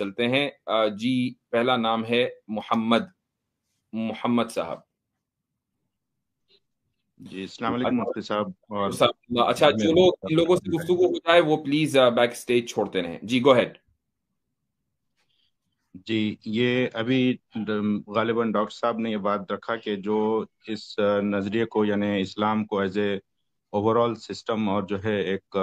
چلتے ہیں جی پہلا نام ہے محمد صاحب. جی السلام علیکم مفتی صاحب. اور اچھا جو لوگ ان لوگوں سے گفتگو ہو جائے وہ پلیز بیک اسٹیج چھوڑتے رہیں. جی گو ہیڈ. جی یہ ابھی غالباً ڈاکٹر صاحب نے یہ بات رکھا کہ جو اس نظریے کو یعنی اسلام کو as a over all system اور جو ہے ایک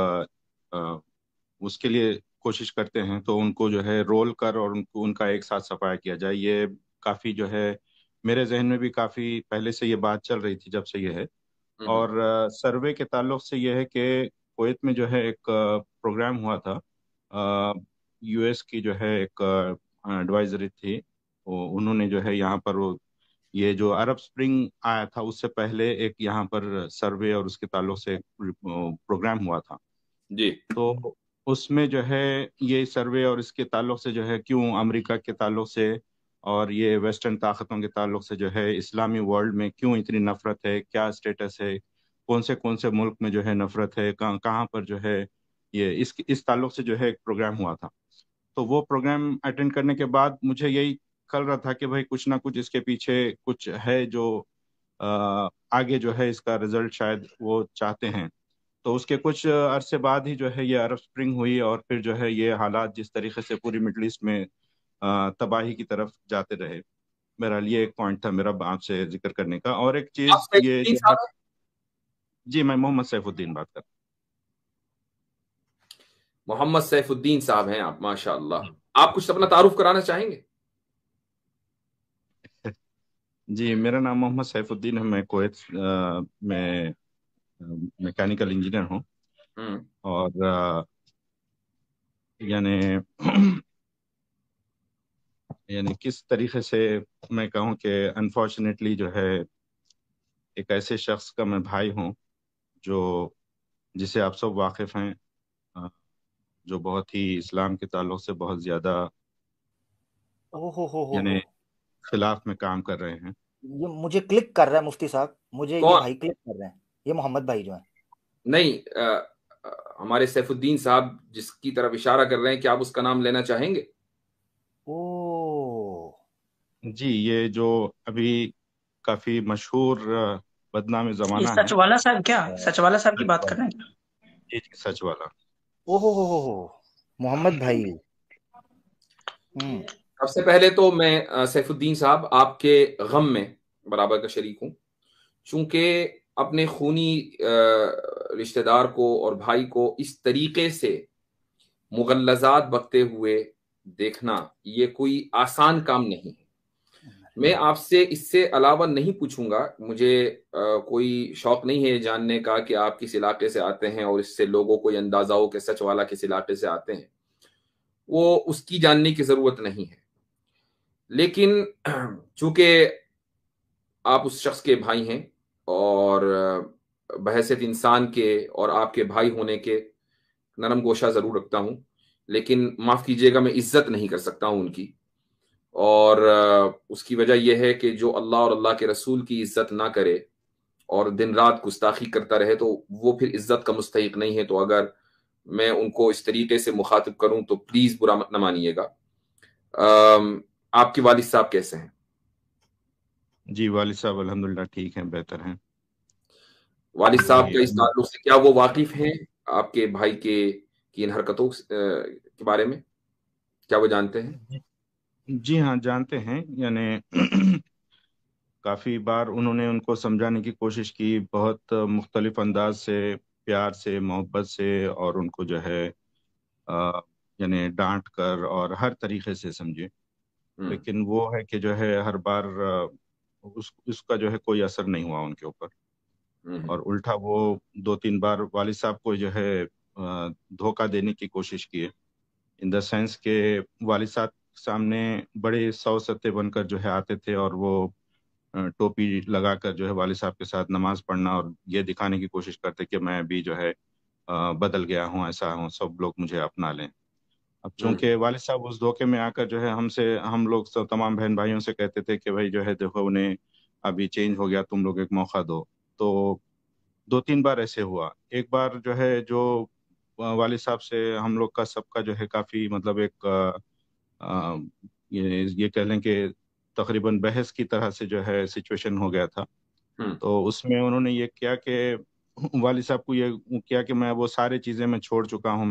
اس کے لیے کوشش کرتے ہیں تو ان کو جو ہے رول کر اور ان کا ایک ساتھ صفایا کیا جائے. یہ کافی جو ہے میرے ذہن میں بھی کافی پہلے سے یہ بات چل رہی تھی جب سے یہ ہے. اور سروے کے تعلق سے یہ ہے کہ کویت میں جو ہے ایک پروگرام ہوا تھا. یو ایس کی جو ہے ایک ایڈوائزری تھی. انہوں نے جو ہے یہاں پر یہ جو عرب سپرنگ آیا تھا اس سے پہلے ایک یہاں پر سروے اور اس کے تعلق سے پروگرام ہوا تھا. جی تو اس میں جو ہے یہ سروے اور اس کے تعلق سے جو ہے کیوں امریکہ کے تعلق سے اور یہ ویسٹرن طاقتوں کے تعلق سے جو ہے اسلامی ورلڈ میں کیوں اتنی نفرت ہے, کیا اسٹیٹس ہے, کون سے ملک میں جو ہے نفرت ہے, کہاں پر جو ہے یہ اس تعلق سے جو ہے ایک پروگرام ہوا تھا. تو وہ پروگرام اٹینڈ کرنے کے بعد مجھے یہی کھل رہا تھا کہ بھائی کچھ نہ کچھ اس کے پیچھے کچھ ہے جو آگے جو ہے اس کا رزلٹ شاید وہ چاہتے ہیں. تو اس کے کچھ عرصے بعد ہی جو ہے یہ عرب سپرنگ ہوئی اور پھر جو ہے یہ حالات جس طریقے سے پوری مڈل ایسٹ میں تباہی کی طرف جاتے رہے. بہرحال یہ ایک پوائنٹ تھا میرا آپ سے ذکر کرنے کا. اور ایک آپ چیز سیف یہ الدین جو ہے, صاحب ہیں؟ جی میں محمد سیف الدین بات کر رہا محمد سیف الدین صاحب ہیں آپ, ماشاء اللہ. آپ کچھ اپنا تعارف کرانا چاہیں گے؟ ہوں. جی میرا نام محمد سیف الدین ہے. میں کویت میں میکینیکل انجینئر ہوں. اور یعنی کس طریقے سے میں کہوں کہ انفارچونیٹلی جو ہے ایک ایسے شخص کا میں بھائی ہوں جو جسے آپ سب واقف ہیں, جو بہت ہی اسلام کے تعلق سے بہت زیادہ یعنی خلاف میں کام کر رہے ہیں. یہ مجھے کلک کر رہا ہے مفتی صاحب, مجھے یہ کون؟ بھائی کلک کر رہے ہیں, یہ محمد بھائی جو ہیں. نہیں ہمارے سیف الدین صاحب جس کی طرف اشارہ کر رہے ہیں, کیا آپ اس کا نام لینا چاہیں گے؟ او جی یہ جو ابھی کافی مشہور بدنام زمانہ یہ ہے. سچ والا صاحب, کیا سچ والا صاحب کی بات کر رہے ہیں؟ جی جی سچ والا. ہو محمد بھائی. سب سے پہلے تو میں سیف الدین صاحب آپ کے غم میں برابر کا شریک ہوں, چونکہ اپنے خونی رشتہ دار کو اور بھائی کو اس طریقے سے مغلظات بکتے ہوئے دیکھنا یہ کوئی آسان کام نہیں ہے. میں آپ سے اس سے علاوہ نہیں پوچھوں گا, مجھے کوئی شوق نہیں ہے جاننے کا کہ آپ کس علاقے سے آتے ہیں اور اس سے لوگوں کو یہ اندازہ ہو کہ سچ والا کس علاقے سے آتے ہیں. وہ اس کی جاننے کی ضرورت نہیں ہے. لیکن چونکہ آپ اس شخص کے بھائی ہیں اور بحیثیت انسان کے اور آپ کے بھائی ہونے کے نرم گوشہ ضرور رکھتا ہوں, لیکن معاف کیجیے گا میں عزت نہیں کر سکتا ہوں ان کی. اور اس کی وجہ یہ ہے کہ جو اللہ اور اللہ کے رسول کی عزت نہ کرے اور دن رات گستاخی کرتا رہے تو وہ پھر عزت کا مستحق نہیں ہے. تو اگر میں ان کو اس طریقے سے مخاطب کروں تو پلیز برا مت نہ مانیے گا. آپ کے والد صاحب کیسے ہیں؟ جی والد صاحب الحمدللہ ٹھیک ہیں, بہتر ہیں. والد صاحب کا اس تعلق سے کیا وہ واقف ہیں آپ کے بھائی کی ان حرکتوں کے بارے میں؟ کیا وہ جانتے ہیں؟ جی ہاں جانتے ہیں. یعنی کافی بار انہوں نے ان کو سمجھانے کی کوشش کی, بہت مختلف انداز سے, پیار سے, محبت سے, اور ان کو جو ہے یعنی ڈانٹ کر اور ہر طریقے سے سمجھے. لیکن وہ ہے کہ جو ہے ہر بار اس کا جو ہے کوئی اثر نہیں ہوا ان کے اوپر. اور الٹا وہ 2-3 بار والد صاحب کو جو ہے دھوکہ دینے کی کوشش کیے, ان دا سینس کہ والد صاحب سامنے بڑے ستے بن کر جو ہے آتے تھے اور وہ ٹوپی لگا کر جو ہے والد صاحب کے ساتھ نماز پڑھنا اور یہ دکھانے کی کوشش کرتے کہ میں بھی جو ہے بدل گیا ہوں, ایسا ہوں, سب لوگ مجھے اپنا لیں. اب چونکہ والد صاحب اس دھوکے میں آ کر جو ہے ہم لوگ تمام بہن بھائیوں سے کہتے تھے کہ بھائی جو ہے دیکھو انہیں ابھی چینج ہو گیا, تم لوگ ایک موقع دو. تو 2-3 بار ایسے ہوا. ایک بار جو ہے جو والد صاحب سے ہم لوگ کا سب کا جو ہے کافی مطلب ایک یہ کہہ لیں کہ تقریباً بحث کی طرح سے جو ہے سچویشن ہو گیا تھا. تو اس میں انہوں نے یہ کیا کہ والد صاحب کو یہ کیا کہ میں وہ ساری چیزیں میں چھوڑ چکا ہوں,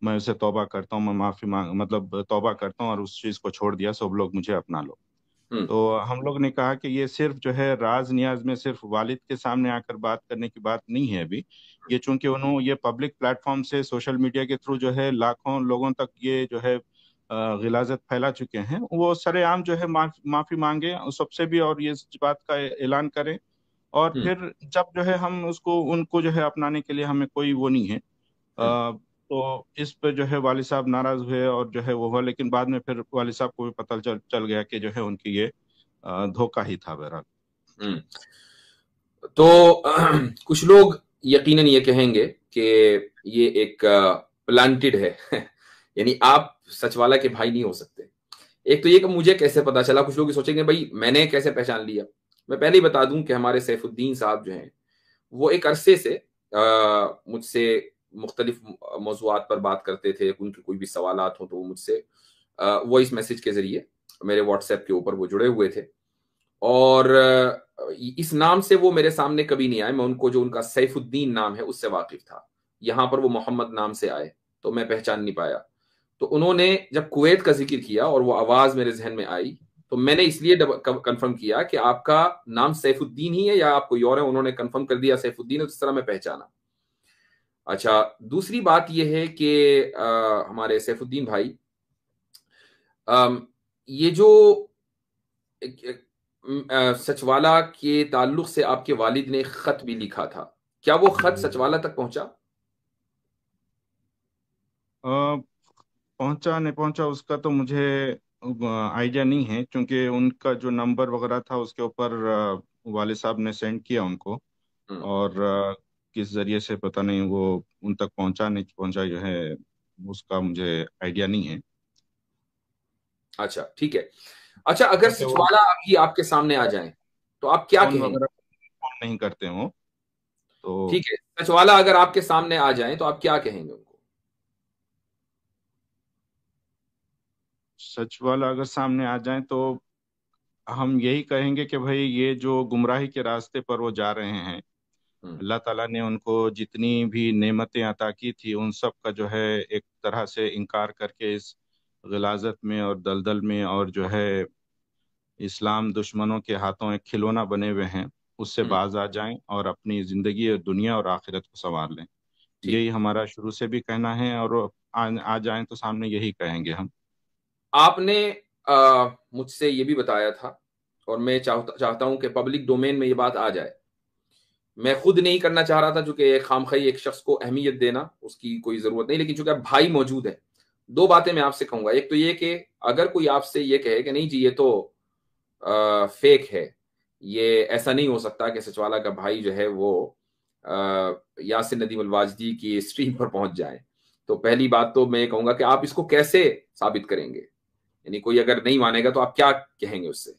میں اسے توبہ کرتا ہوں, میں معافی مطلب توبہ کرتا ہوں اور اس چیز کو چھوڑ دیا, سب لوگ مجھے اپنا لو. تو ہم لوگ نے کہا کہ یہ صرف جو ہے راز نیاز میں صرف والد کے سامنے آ کر بات کرنے کی بات نہیں ہے ابھی. یہ چونکہ یہ پبلک پلیٹ فارم سے سوشل میڈیا کے تھرو جو ہے لاکھوں لوگوں تک یہ جو ہے غلاظت پھیلا چکے ہیں, وہ سرے عام جو ہے معافی مانگے سب سے بھی, اور یہ بات کا اعلان کریں. اور پھر جب جو ہے ہم ان کو جو ہے اپنانے کے لیے ہمیں کوئی وہ نہیں ہے. تو اس پہ جو ہے والد صاحب ناراض ہوئے اور جو ہے وہ ہوا, لیکن بعد میں پھر والد صاحب کو بھی پتہ چل گیا کہ جو ہے ان کی یہ دھوکہ ہی تھا بہرحال. تو کچھ لوگ یقیناً یہ کہیں گے کہ یہ ایک پلانٹڈ ہے, یعنی آپ سچ والا کے بھائی نہیں ہو سکتے. ایک تو یہ کہ مجھے کیسے پتا چلا, کچھ لوگ یہ سوچیں گے بھائی میں نے کیسے پہچان لیا. میں پہلے ہی بتا دوں کہ ہمارے سیف الدین صاحب جو ہیں وہ ایک عرصے سے مجھ سے مختلف موضوعات پر بات کرتے تھے. ان کے کوئی بھی سوالات ہوں تو وہ مجھ سے وائس میسج کے ذریعے میرے واٹس ایپ کے اوپر وہ جڑے ہوئے تھے, اور اس نام سے وہ میرے سامنے کبھی نہیں آئے. میں ان کو جو ان کا سیف الدین نام ہے اس سے واقف تھا. یہاں پر وہ محمد نام سے آئے تو میں پہچان نہیں پایا. تو انہوں نے جب کویت کا ذکر کیا اور وہ آواز میرے ذہن میں آئی تو میں نے اس لیے کنفرم کیا کہ آپ کا نام سیف الدین ہی ہے یا آپ کوئی اور ہے. انہوں نے کنفرم کر دیا سیف الدین, اس طرح میں پہچانا. اچھا, دوسری بات یہ ہے کہ ہمارے سیف الدین بھائی, یہ جو سچوالا کے تعلق سے آپ کے والد نے خط بھی لکھا تھا, کیا وہ خط سچوالا تک پہنچا؟ پہنچا نہیں پہنچا اس کا تو مجھے آئیڈیا نہیں ہے, کیونکہ ان کا جو نمبر وغیرہ تھا اس کے اوپر والد صاحب نے سینڈ کیا ان کو, اور کس ذریعے سے پتہ نہیں وہ ان تک پہنچا نہیں پہنچا جو ہے اس کا مجھے آئیڈیا نہیں ہے. اچھا ٹھیک ہے. اچھا, اگر سچوالا ابھی آپ کے سامنے آ جائیں تو آپ کیا کہیں گے؟ فون نہیں کرتے ہوں تو ٹھیک ہے, سچوالا اگر آپ کے سامنے آ جائیں تو آپ کیا کہیں گے ان کو؟ سچوالا اگر سامنے آ جائیں تو ہم یہی کہیں گے کہ بھائی یہ جو گمراہی کے راستے پر وہ جا رہے ہیں, اللہ تعالیٰ نے ان کو جتنی بھی نعمتیں عطا کی تھی ان سب کا جو ہے ایک طرح سے انکار کر کے اس غلاظت میں اور دلدل میں اور جو ہے اسلام دشمنوں کے ہاتھوں ایک کھلونا بنے ہوئے ہیں اس سے باز آ جائیں اور اپنی زندگی اور دنیا اور آخرت کو سنوار لیں. یہی ہمارا شروع سے بھی کہنا ہے, اور آ جائیں تو سامنے یہی کہیں گے ہم. آپ نے مجھ سے یہ بھی بتایا تھا, اور میں چاہتا ہوں کہ پبلک ڈومین میں یہ بات آ جائے. میں خود نہیں کرنا چاہ رہا تھا چونکہ خامخواہی ایک شخص کو اہمیت دینا اس کی کوئی ضرورت نہیں, لیکن چونکہ بھائی موجود ہے, دو باتیں میں آپ سے کہوں گا. ایک تو یہ کہ اگر کوئی آپ سے یہ کہے کہ نہیں جی یہ تو فیک ہے, یہ ایسا نہیں ہو سکتا کہ سچوالا کا بھائی جو ہے وہ یاسر ندیم الواجدی کی اسٹریم پر پہنچ جائے, تو پہلی بات تو میں یہ کہوں گا کہ آپ اس کو کیسے ثابت کریں گے؟ یعنی کوئی اگر نہیں مانے گا تو آپ کیا کہیں گے اس سے؟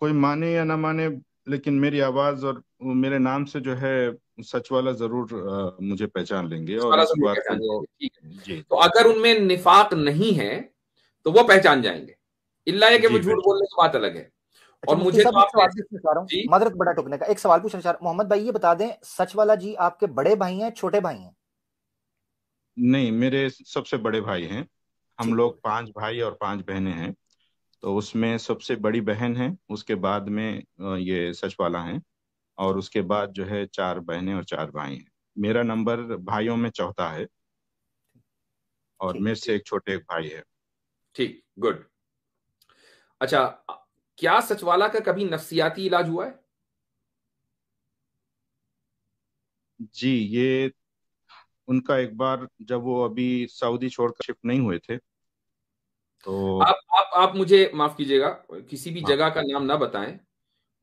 کوئی مانے یا نہ مانے, لیکن میری آواز اور میرے نام سے جو ہے سچوالا ضرور مجھے پہچان لیں گے. اور اس بات کو جی, تو اگر ان میں نفاق نہیں ہے تو وہ پہچان جائیں گے, اللہ ہے کہ وہ جھوٹ بولنے کی بات الگ ہے. اور مجھے معذرت بڑا ٹوکنے کا ایک سوال پوچھنا چاہ رہا ہوں. محمد بھائی یہ بتا دیں, سچوالا جی آپ کے بڑے بھائی ہیں چھوٹے بھائی ہیں؟ نہیں, میرے سب سے بڑے بھائی ہیں. ہم لوگ 5 بھائی اور 5 بہنیں ہیں, تو اس میں سب سے بڑی بہن ہے, اس کے بعد میں یہ سچوالا ہیں, اور اس کے بعد جو ہے 4 بہنیں اور 4 بھائی ہیں. میرا نمبر بھائیوں میں چوتھا ہے, اور میرے سے ایک چھوٹے بھائی ہے. ٹھیک, گڈ. اچھا, کیا سچوالا کا کبھی نفسیاتی علاج ہوا ہے؟ جی, یہ ان کا ایک بار جب وہ ابھی سعودی چھوڑ کر شفٹ نہیں ہوئے تھے تو آپ مجھے معاف کیجئے گا, کسی بھی جگہ کا نام نہ بتائیں,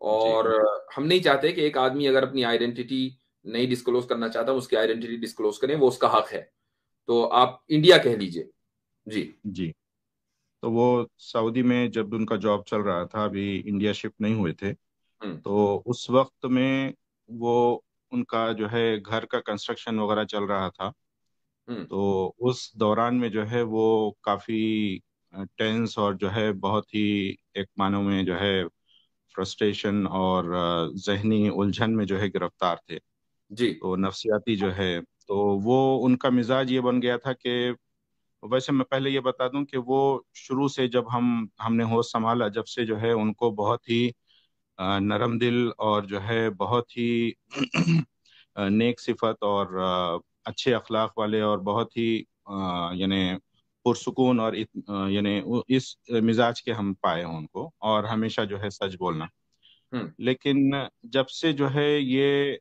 اور ہم نہیں چاہتے کہ ایک آدمی اگر اپنی آئیڈینٹی نہیں ڈسکلوز کرنا چاہتا اس کی آئیڈینٹی ڈسکلوز کریں, وہ اس کا حق ہے. تو آپ انڈیا کہہ لیجئے. جی, تو وہ سعودی میں جب ان کا جاب چل رہا تھا, ابھی انڈیا شفٹ نہیں ہوئے تھے, تو اس وقت میں وہ ان کا جو ہے گھر کا کنسٹرکشن وغیرہ چل رہا تھا, تو اس دوران میں جو ہے وہ کافی ٹینس اور جو ہے بہت ہی ایک معنوں میں جو ہے فرسٹریشن اور ذہنی الجھن میں جو ہے گرفتار تھے. جی تو نفسیاتی جو ہے تو وہ ان کا مزاج یہ بن گیا تھا کہ ویسے میں پہلے یہ بتا دوں کہ وہ شروع سے جب ہم نے ہوش سنبھالا جب سے جو ہے ان کو بہت ہی نرم دل اور جو ہے بہت ہی نیک صفت اور اچھے اخلاق والے اور بہت ہی یعنی پرسکون اور یعنی اس مزاج کے ہم پائے ہیں ان کو، اور ہمیشہ جو ہے سچ بولنا. لیکن جب سے جو ہے یہ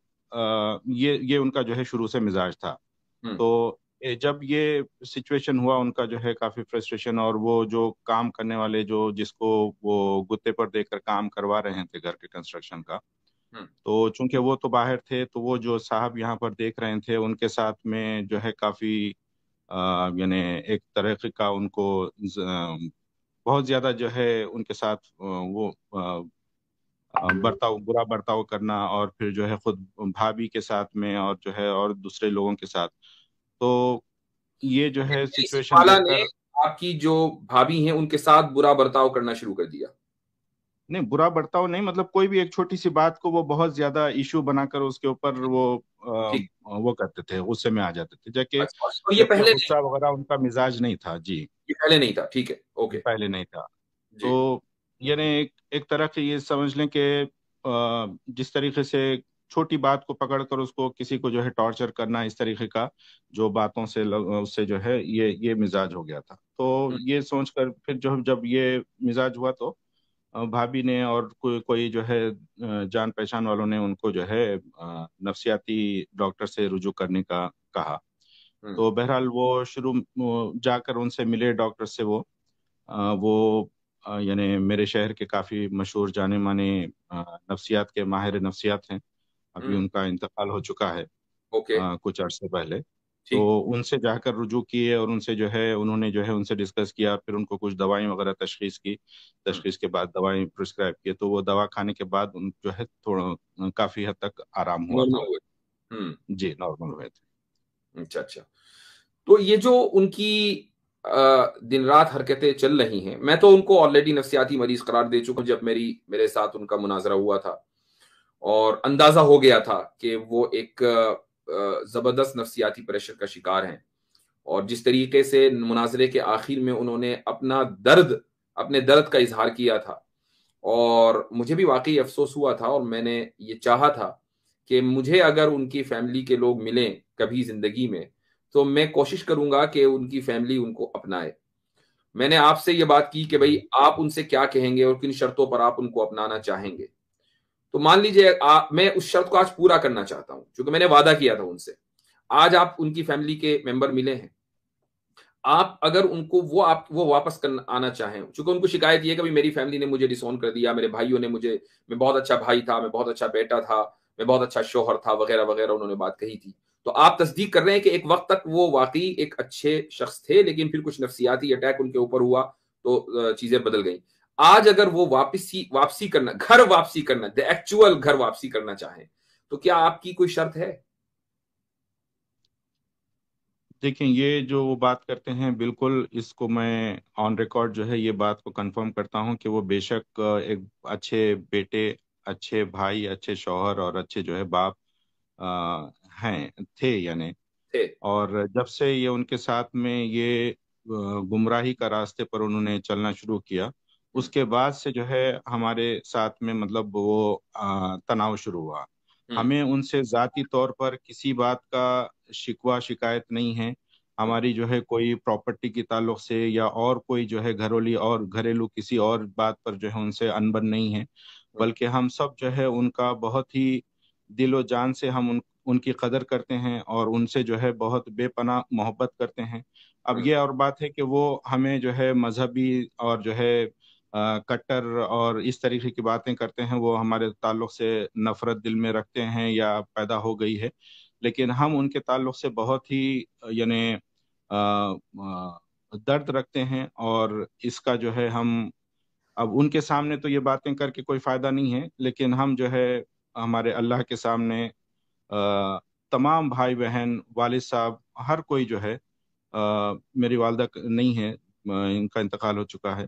ان کا جو ہے شروع سے مزاج تھا، تو جب یہ سچویشن ہوا ان کا جو ہے کافی فرسٹریشن، اور وہ جو کام کرنے والے جس کو وہ گتے پر دے کر کام کروا رہے تھے گھر کے کنسٹرکشن کا، تو چونکہ وہ تو باہر تھے، تو وہ جو صاحب یہاں پر دیکھ رہے تھے ان کے ساتھ میں جو ہے کافی یعنی ایک طریقے کا ان کو بہت زیادہ جو ہے ان کے ساتھ وہ برا برتاؤ کرنا، اور پھر جو ہے خود بھابھی کے ساتھ میں اور جو ہے اور دوسرے لوگوں کے ساتھ. تو یہ جو ہے سچویشن دیکھ نے کر آپ کی جو بھابھی ہیں ان کے ساتھ برا برتاؤ کرنا شروع کر دیا. نہیں، برا برتاؤ نہیں، مطلب کوئی بھی ایک چھوٹی سی بات کو وہ بہت زیادہ ایشو بنا کر اس کے اوپر وہ کرتے تھے، غصے میں آ جاتے تھے، یہ جبکہ پہلے غصہ وغیرہ ان کا مزاج نہیں تھا. جی، یہ پہلے نہیں تھا. ٹھیک ہے، اوکے، پہلے نہیں تھا. تو یعنی ایک طرح سے یہ سمجھ لیں کہ جس طریقے سے چھوٹی بات کو پکڑ کر اس کو کسی کو جو ہے ٹارچر کرنا، اس طریقے کا جو باتوں سے اس سے جو ہے یہ مزاج ہو گیا تھا. تو یہ سوچ کر پھر جب یہ مزاج ہوا تو بھابھی نے اور کوئی جو ہے جان پہچان والوں نے ان کو جو ہے نفسیاتی ڈاکٹر سے رجوع کرنے کا کہا. تو بہرحال وہ شروع جا کر ان سے ملے ڈاکٹر سے. وہ یعنی میرے شہر کے کافی مشہور جانے مانے نفسیات کے ماہر نفسیات ہیں. ابھی ان کا انتقال ہو چکا ہے کچھ عرصے پہلے. تو ان سے جا کر رجوع کیے، اور ان سے جو ہے انہوں نے جو ہے ان سے ڈسکس کیا، پھر ان کو کچھ دوائیں وغیرہ تشخیص کے بعد دوائیں پرسکرائب کیے. تو وہ دوا کھانے کے بعد ان جو ہے تھوڑا کافی حد تک آرام ہوا تھا. جی، نارمل ہوئے تھے. اچھا. تو یہ جو ان کی دن رات حرکتیں چل رہی ہیں، میں تو ان کو آلریڈی نفسیاتی مریض قرار دے چکا ہوں جب میرے ساتھ ان کا مناظرہ ہوا تھا، اور اندازہ ہو گیا تھا کہ وہ ایک زبردست نفسیاتی پریشر کا شکار ہیں. اور جس طریقے سے مناظرے کے آخر میں انہوں نے اپنے درد کا اظہار کیا تھا، اور مجھے بھی واقعی افسوس ہوا تھا، اور میں نے یہ چاہا تھا کہ مجھے اگر ان کی فیملی کے لوگ ملیں کبھی زندگی میں تو میں کوشش کروں گا کہ ان کی فیملی ان کو اپنائے. میں نے آپ سے یہ بات کی کہ بھئی آپ ان سے کیا کہیں گے اور کن شرطوں پر آپ ان کو اپنانا چاہیں گے. تو مان لیجئے میں اس شرط کو آج پورا کرنا چاہتا ہوں، چونکہ میں نے وعدہ کیا تھا ان سے. آج آپ ان کی فیملی کے ممبر ملے ہیں، آپ اگر ان کو وہ واپس آنا چاہیں، چونکہ ان کو شکایت یہ ہے کہ میری فیملی نے مجھے ڈس اون کر دیا، میرے بھائیوں نے میں بہت اچھا بھائی تھا، میں بہت اچھا بیٹا تھا، میں بہت اچھا شوہر تھا، وغیرہ وغیرہ انہوں نے بات کہی تھی. تو آپ تصدیق کر رہے ہیں کہ ایک وقت تک وہ واقعی ایک اچھے شخص تھے، لیکن پھر کچھ نفسیاتی اٹیک ان کے اوپر ہوا تو چیزیں بدل گئیں. آج اگر وہ واپسی کرنا دی ایکچوئل گھر واپسی کرنا چاہیں تو کیا آپ کی کوئی شرط ہے؟ دیکھیں، یہ جو وہ بات کرتے ہیں بالکل اس کو میں آن ریکارڈ جو ہے یہ بات کو کنفرم کرتا ہوں کہ وہ بے شک ایک اچھے بیٹے، اچھے بھائی، اچھے شوہر اور اچھے جو ہے باپ تھے یعنی. اور جب سے یہ ان کے ساتھ میں یہ گمراہی کا راستے پر انہوں نے چلنا شروع کیا، اس کے بعد سے جو ہے ہمارے ساتھ میں مطلب وہ تناؤ شروع ہوا. ہمیں ان سے ذاتی طور پر کسی بات کا شکوہ شکایت نہیں ہے. ہماری جو ہے کوئی پراپرٹی کے تعلق سے یا اور کوئی جو ہے گھریلو کسی اور بات پر جو ہے ان سے انبن نہیں ہے، بلکہ ہم سب جو ہے ان کا بہت ہی دل و جان سے ہم ان کی قدر کرتے ہیں، اور ان سے جو ہے بہت بے پناہ محبت کرتے ہیں. اب یہ اور بات ہے کہ وہ ہمیں جو ہے مذہبی اور جو ہے کٹر اور اس طریقے کی باتیں کرتے ہیں، وہ ہمارے تعلق سے نفرت دل میں رکھتے ہیں یا پیدا ہو گئی ہے. لیکن ہم ان کے تعلق سے بہت ہی یعنی درد رکھتے ہیں، اور اس کا جو ہے ہم اب ان کے سامنے تو یہ باتیں کر کے کوئی فائدہ نہیں ہے، لیکن ہم جو ہے ہمارے اللہ کے سامنے تمام بھائی بہن، والد صاحب ہر کوئی جو ہے میری والدہ نہیں ہے، ان کا انتقال ہو چکا ہے،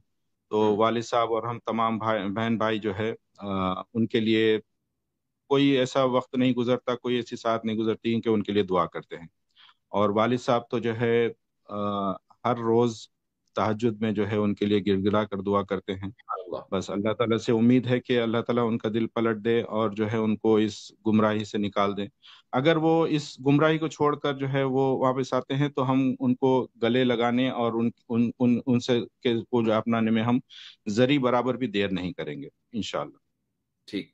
تو والد صاحب اور ہم تمام بہن بھائی جو ہے ان کے لیے کوئی ایسا وقت نہیں گزرتا، کوئی ایسی ساتھ نہیں گزرتی کہ ان کے لیے دعا کرتے ہیں. اور والد صاحب تو جو ہے ہر روز تہجد میں جو ہے ان کے لیے گڑ گڑا کر دعا کرتے ہیں. بس اللہ تعالیٰ سے امید ہے کہ اللہ تعالیٰ ان کا دل پلٹ دے اور جو ہے ان کو اس گمراہی سے نکال دے. اگر وہ اس گمراہی کو چھوڑ کر جو ہے وہ واپس آتے ہیں تو ہم ان کو گلے لگانے اور ان سے کو جو اپنانے میں ہم ذری برابر بھی دیر نہیں کریں گے انشاءاللہ. ٹھیک.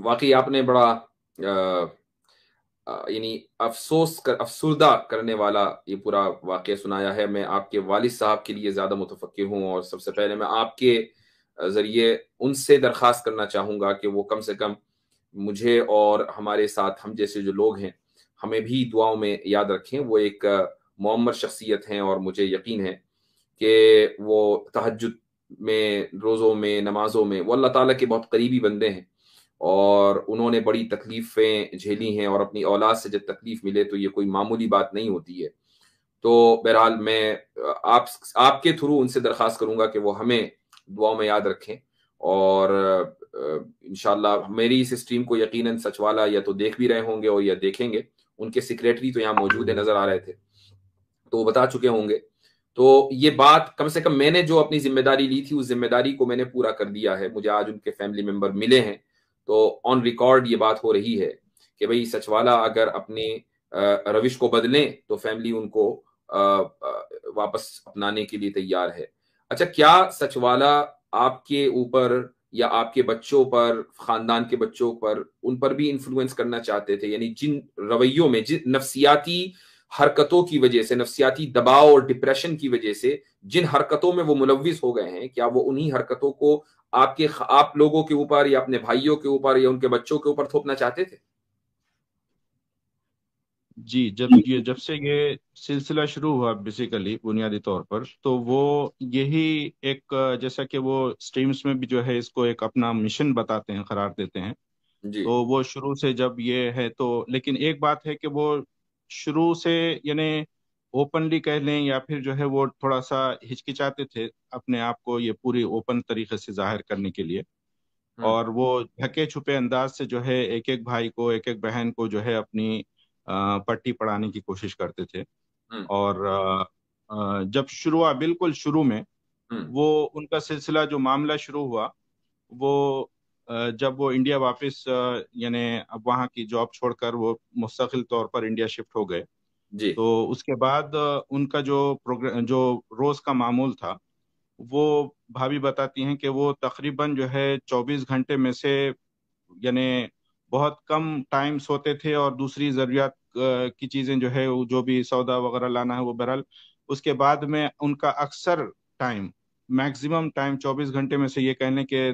واقعی آپ نے بڑا یعنی افسردہ کرنے والا یہ پورا واقعہ سنایا ہے. میں آپ کے والد صاحب کے لیے زیادہ متفکر ہوں، اور سب سے پہلے میں آپ کے ذریعے ان سے درخواست کرنا چاہوں گا کہ وہ کم سے کم مجھے اور ہمارے ساتھ ہم جیسے جو لوگ ہیں ہمیں بھی دعاؤں میں یاد رکھیں. وہ ایک معمر شخصیت ہیں اور مجھے یقین ہے کہ وہ تہجد میں، روزوں میں، نمازوں میں وہ اللہ تعالیٰ کے بہت قریبی بندے ہیں، اور انہوں نے بڑی تکلیفیں جھیلی ہیں، اور اپنی اولاد سے جب تکلیف ملے تو یہ کوئی معمولی بات نہیں ہوتی ہے. تو بہرحال میں آپ کے تھرو ان سے درخواست کروں گا کہ وہ ہمیں دعاؤں میں یاد رکھیں. اور انشاءاللہ میری اس اسٹریم کو یقیناً سچ والا یا تو دیکھ بھی رہے ہوں گے اور یا دیکھیں گے. ان کے سیکریٹری تو یہاں موجود ہے، نظر آ رہے تھے، تو وہ بتا چکے ہوں گے. تو یہ بات کم سے کم میں نے جو اپنی ذمہ داری لی تھی اس ذمہ داری کو میں نے پورا کر دیا ہے. مجھے آج ان کے فیملی ممبر ملے ہیں تو آن ریکارڈ یہ بات ہو رہی ہے کہ بھئی سچ والا اگر اپنی روش کو بدلیں تو فیملی ان کو واپس اپنانے کے لیے تیار ہے. اچھا، کیا سچ والا آپ کے اوپر یا آپ کے بچوں پر، خاندان کے بچوں پر، ان پر بھی انفلوئنس کرنا چاہتے تھے؟ یعنی جن رویوں میں، جن نفسیاتی حرکتوں کی وجہ سے، نفسیاتی دباؤ اور ڈپریشن کی وجہ سے جن حرکتوں میں وہ ملوث ہو گئے ہیں، کیا وہ انہی حرکتوں کو آپ لوگوں کے اوپر یا اپنے بھائیوں کے اوپر یا ان کے بچوں کے اوپر تھوپنا چاہتے تھے؟ جی، جب سے یہ سلسلہ شروع ہوا بیسیکلی بنیادی طور پر، تو وہ یہی ایک جیسا کہ وہ سٹریمز میں بھی جو ہے اس کو ایک اپنا مشن بتاتے ہیں، قرار دیتے ہیں. جی تو وہ شروع سے جب یہ ہے تو، لیکن ایک بات ہے کہ وہ شروع سے یعنی اوپنلی کہہ لیں یا پھر جو ہے وہ تھوڑا سا ہچکچاتے تھے اپنے آپ کو یہ پوری اوپن طریقے سے ظاہر کرنے کے لیے. اور وہ ڈھکے چھپے انداز سے جو ہے ایک ایک بھائی کو، ایک ایک بہن کو جو ہے اپنی پٹی پڑھانے کی کوشش کرتے تھے. اور جب بالکل شروع میں وہ ان کا سلسلہ جو معاملہ شروع ہوا، وہ جب وہ انڈیا واپس یعنی اب وہاں کی جاب چھوڑ کر وہ مستقل طور پر انڈیا شفٹ ہو گئے. جی. تو اس کے بعد ان کا جو روز کا معمول تھا، وہ بھابھی بتاتی ہیں کہ وہ تقریباً جو ہے 24 گھنٹے میں سے یعنی بہت کم ٹائم سوتے تھے، اور دوسری ضروریات کی چیزیں جو ہے جو بھی سودا وغیرہ لانا ہے وہ بہرحال. اس کے بعد میں ان کا اکثر ٹائم، میکسیمم ٹائم 24 گھنٹے میں سے یہ کہنے کہ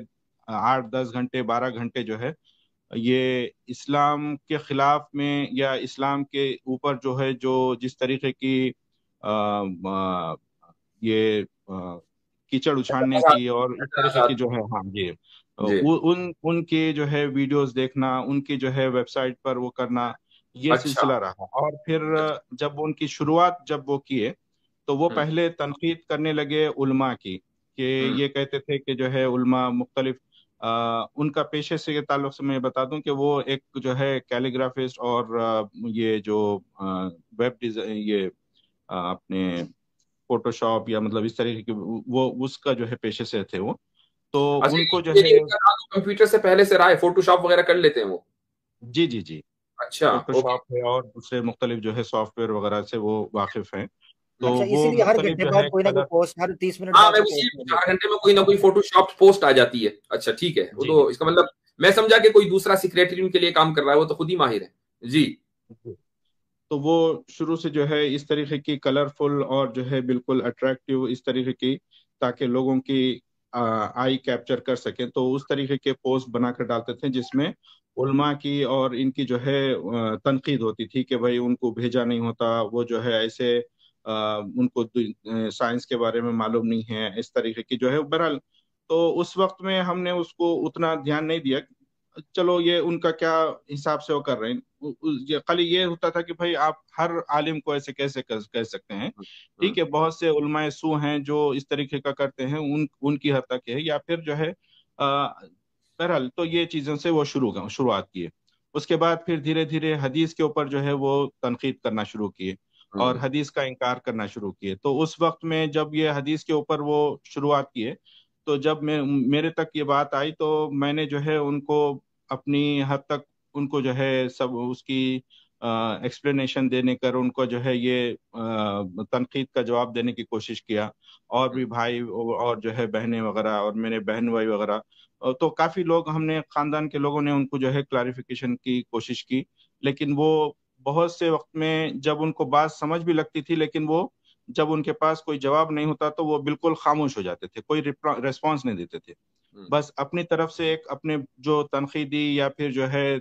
8-10 گھنٹے 12 گھنٹے جو ہے یہ اسلام کے خلاف میں یا اسلام کے اوپر جو ہے جس طریقے کی یہ کیچڑ اچھالنے کی اور اس طریقے کی جو ہے، ہاں جی، ان کے جو ہے ویڈیوز دیکھنا، ان کی جو ہے ویب سائٹ پر وہ کرنا، یہ سلسلہ رہا. اور پھر جب ان کی شروعات جب وہ کیے تو وہ پہلے تنقید کرنے لگے علماء کی، کہ یہ کہتے تھے کہ جو ہے علماء مختلف ان کا پیشے سے کے تعلق سے میں بتا دوں کہ وہ ایک جو ہے کیلیگرافسٹ اور یہ جو ویب ڈیزائن، یہ اپنے فوٹو شاپ یا مطلب اس طریقے کی وہ اس کا جو ہے پیشے سے تھے وہ. تو ان کو جو ہے کمپیوٹر سے پہلے سے رہا ہے، فوٹو شاپ وغیرہ کر لیتے ہیں وہ. جی جی جی. اچھا، فوٹو شاپ ہے اور دوسرے مختلف جو ہے سافٹ ویئر وغیرہ سے وہ واقف ہیں. تو اچھا، وہ اسی لیے ہر مختلف گھنٹے جو بعد ہے کوئی نہ کوئی پوسٹ، ہر 30 منٹ ہاں، بعد میں ہر گھنٹے میں کوئی نہ کوئی فوٹو شاپ پوسٹ آ جاتی ہے. اچھا ٹھیک ہے. وہ تو اس کا مطلب میں سمجھا کہ کوئی دوسرا سیکریٹری ان کے لیے کام کر رہا ہے، وہ تو خود ہی ماہر ہے. جی. تو وہ شروع سے جو ہے اس طریقے کی کلرفل اور جو ہے بالکل اٹریکٹیو اس طریقے کی، تاکہ لوگوں کی آئی کیپچر کر سکیں، تو اس طریقے کے پوسٹ بنا کر ڈالتے تھے جس میں علماء کی اور ان کی جو ہے تنقید ہوتی تھی کہ بھائی ان کو بھیجا نہیں ہوتا، وہ جو ہے ایسے ان کو سائنس کے بارے میں معلوم نہیں ہے، اس طریقے کی جو ہے. بہرحال تو اس وقت میں ہم نے اس کو اتنا دھیان نہیں دیا. چلو یہ ان کا کیا حساب سے وہ کر رہے ہیں، خالی یہ ہوتا تھا کہ بھائی آپ ہر عالم کو ایسے کیسے کہہ سکتے ہیں. ٹھیک ہے، بہت سے علماء سو ہیں جو اس طریقے کا کرتے ہیں، ان کی حد تک ہے، یا پھر جو ہے بہرحال تو یہ چیزوں سے وہ شروعات کیے. اس کے بعد پھر دھیرے دھیرے حدیث کے اوپر جو ہے وہ تنقید کرنا شروع کیے اور حدیث کا انکار کرنا شروع کیے. تو اس وقت میں جب یہ حدیث کے اوپر وہ شروعات کیے، تو جب میرے تک یہ بات آئی تو میں نے جو ہے ان کو اپنی حد تک ان کو جو ہے سب اس کی ایکسپلینیشن دینے کر ان کو جو ہے یہ تنقید کا جواب دینے کی کوشش کیا. اور بھی بھائی اور جو ہے بہنیں وغیرہ اور میرے بہن بھائی وغیرہ، تو کافی لوگ ہم نے خاندان کے لوگوں نے ان کو جو ہے کلیریفیکیشن کی کوشش کی. لیکن وہ بہت سے وقت میں جب ان کو بات سمجھ بھی لگتی تھی، لیکن وہ جب ان کے پاس کوئی جواب نہیں ہوتا تو وہ بالکل خاموش ہو جاتے تھے، کوئی ریسپانس نہیں دیتے تھے. بس اپنی طرف سے ایک اپنے جو تنقیدی یا پھر جو ہے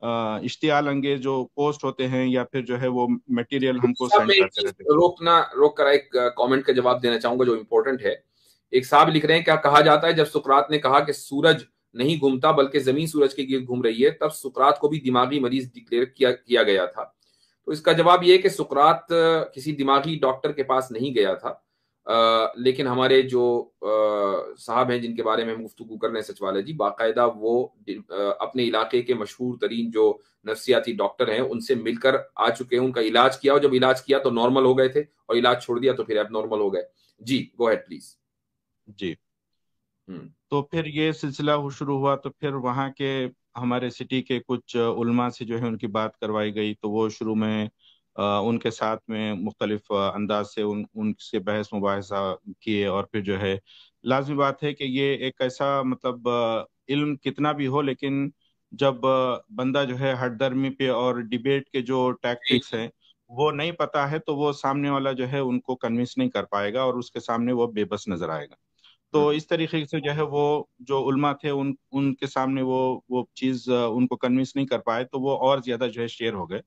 اشتعال انگیز جو پوسٹ ہوتے ہیں یا پھر جو ہے وہ میٹیریل ہم کو سینڈ کرتے رہتے ہیں. روک کر ایک کامنٹ کا جواب دینا چاہوں گا جو امپورٹنٹ ہے. ایک صاحب لکھ رہے ہیں، کیا کہا جاتا ہے جب سقراط نے کہا کہ سورج نہیں گھومتا بلکہ زمین سورج کے گرد گھوم رہی ہے، تب سقراط کو بھی دماغی مریض ڈکلیئر کیا گیا تھا؟ تو اس کا جواب یہ ہے کہ سقراط کسی دماغی ڈاکٹر کے پاس نہیں گیا تھا، لیکن ہمارے جو صاحب ہیں جن کے بارے میں ہم گفتگو کر رہے ہیں سچ والا جی، باقاعدہ وہ اپنے علاقے کے مشہور ترین جو نفسیاتی ڈاکٹر ہیں ان سے مل کر آ چکے ہیں، ان کا علاج کیا، اور جب علاج کیا تو نارمل ہو گئے تھے، اور علاج چھوڑ دیا تو پھر اب نارمل ہو گئے. جی گو ہیڈ پلیز. جی تو پھر یہ سلسلہ شروع ہوا، تو پھر وہاں کے ہمارے سٹی کے کچھ علماء سے جو ہے ان کی بات کروائی گئی. تو وہ شروع میں ان کے ساتھ میں مختلف انداز سے ان سے بحث مباحثہ کیے. اور پھر جو ہے لازمی بات ہے کہ یہ ایک ایسا مطلب علم کتنا بھی ہو، لیکن جب بندہ جو ہے ہٹ درمی پہ اور ڈیبیٹ کے جو ٹیکٹکس ہیں وہ نہیں پتا ہے تو وہ سامنے والا جو ہے ان کو کنوینس نہیں کر پائے گا اور اس کے سامنے وہ بے بس نظر آئے گا. تو اس طریقے سے جو ہے وہ جو علماء تھے ان کے سامنے وہ چیز ان کو کنوینس نہیں کر پائے، تو وہ اور زیادہ جو ہے شیئر ہو گئے.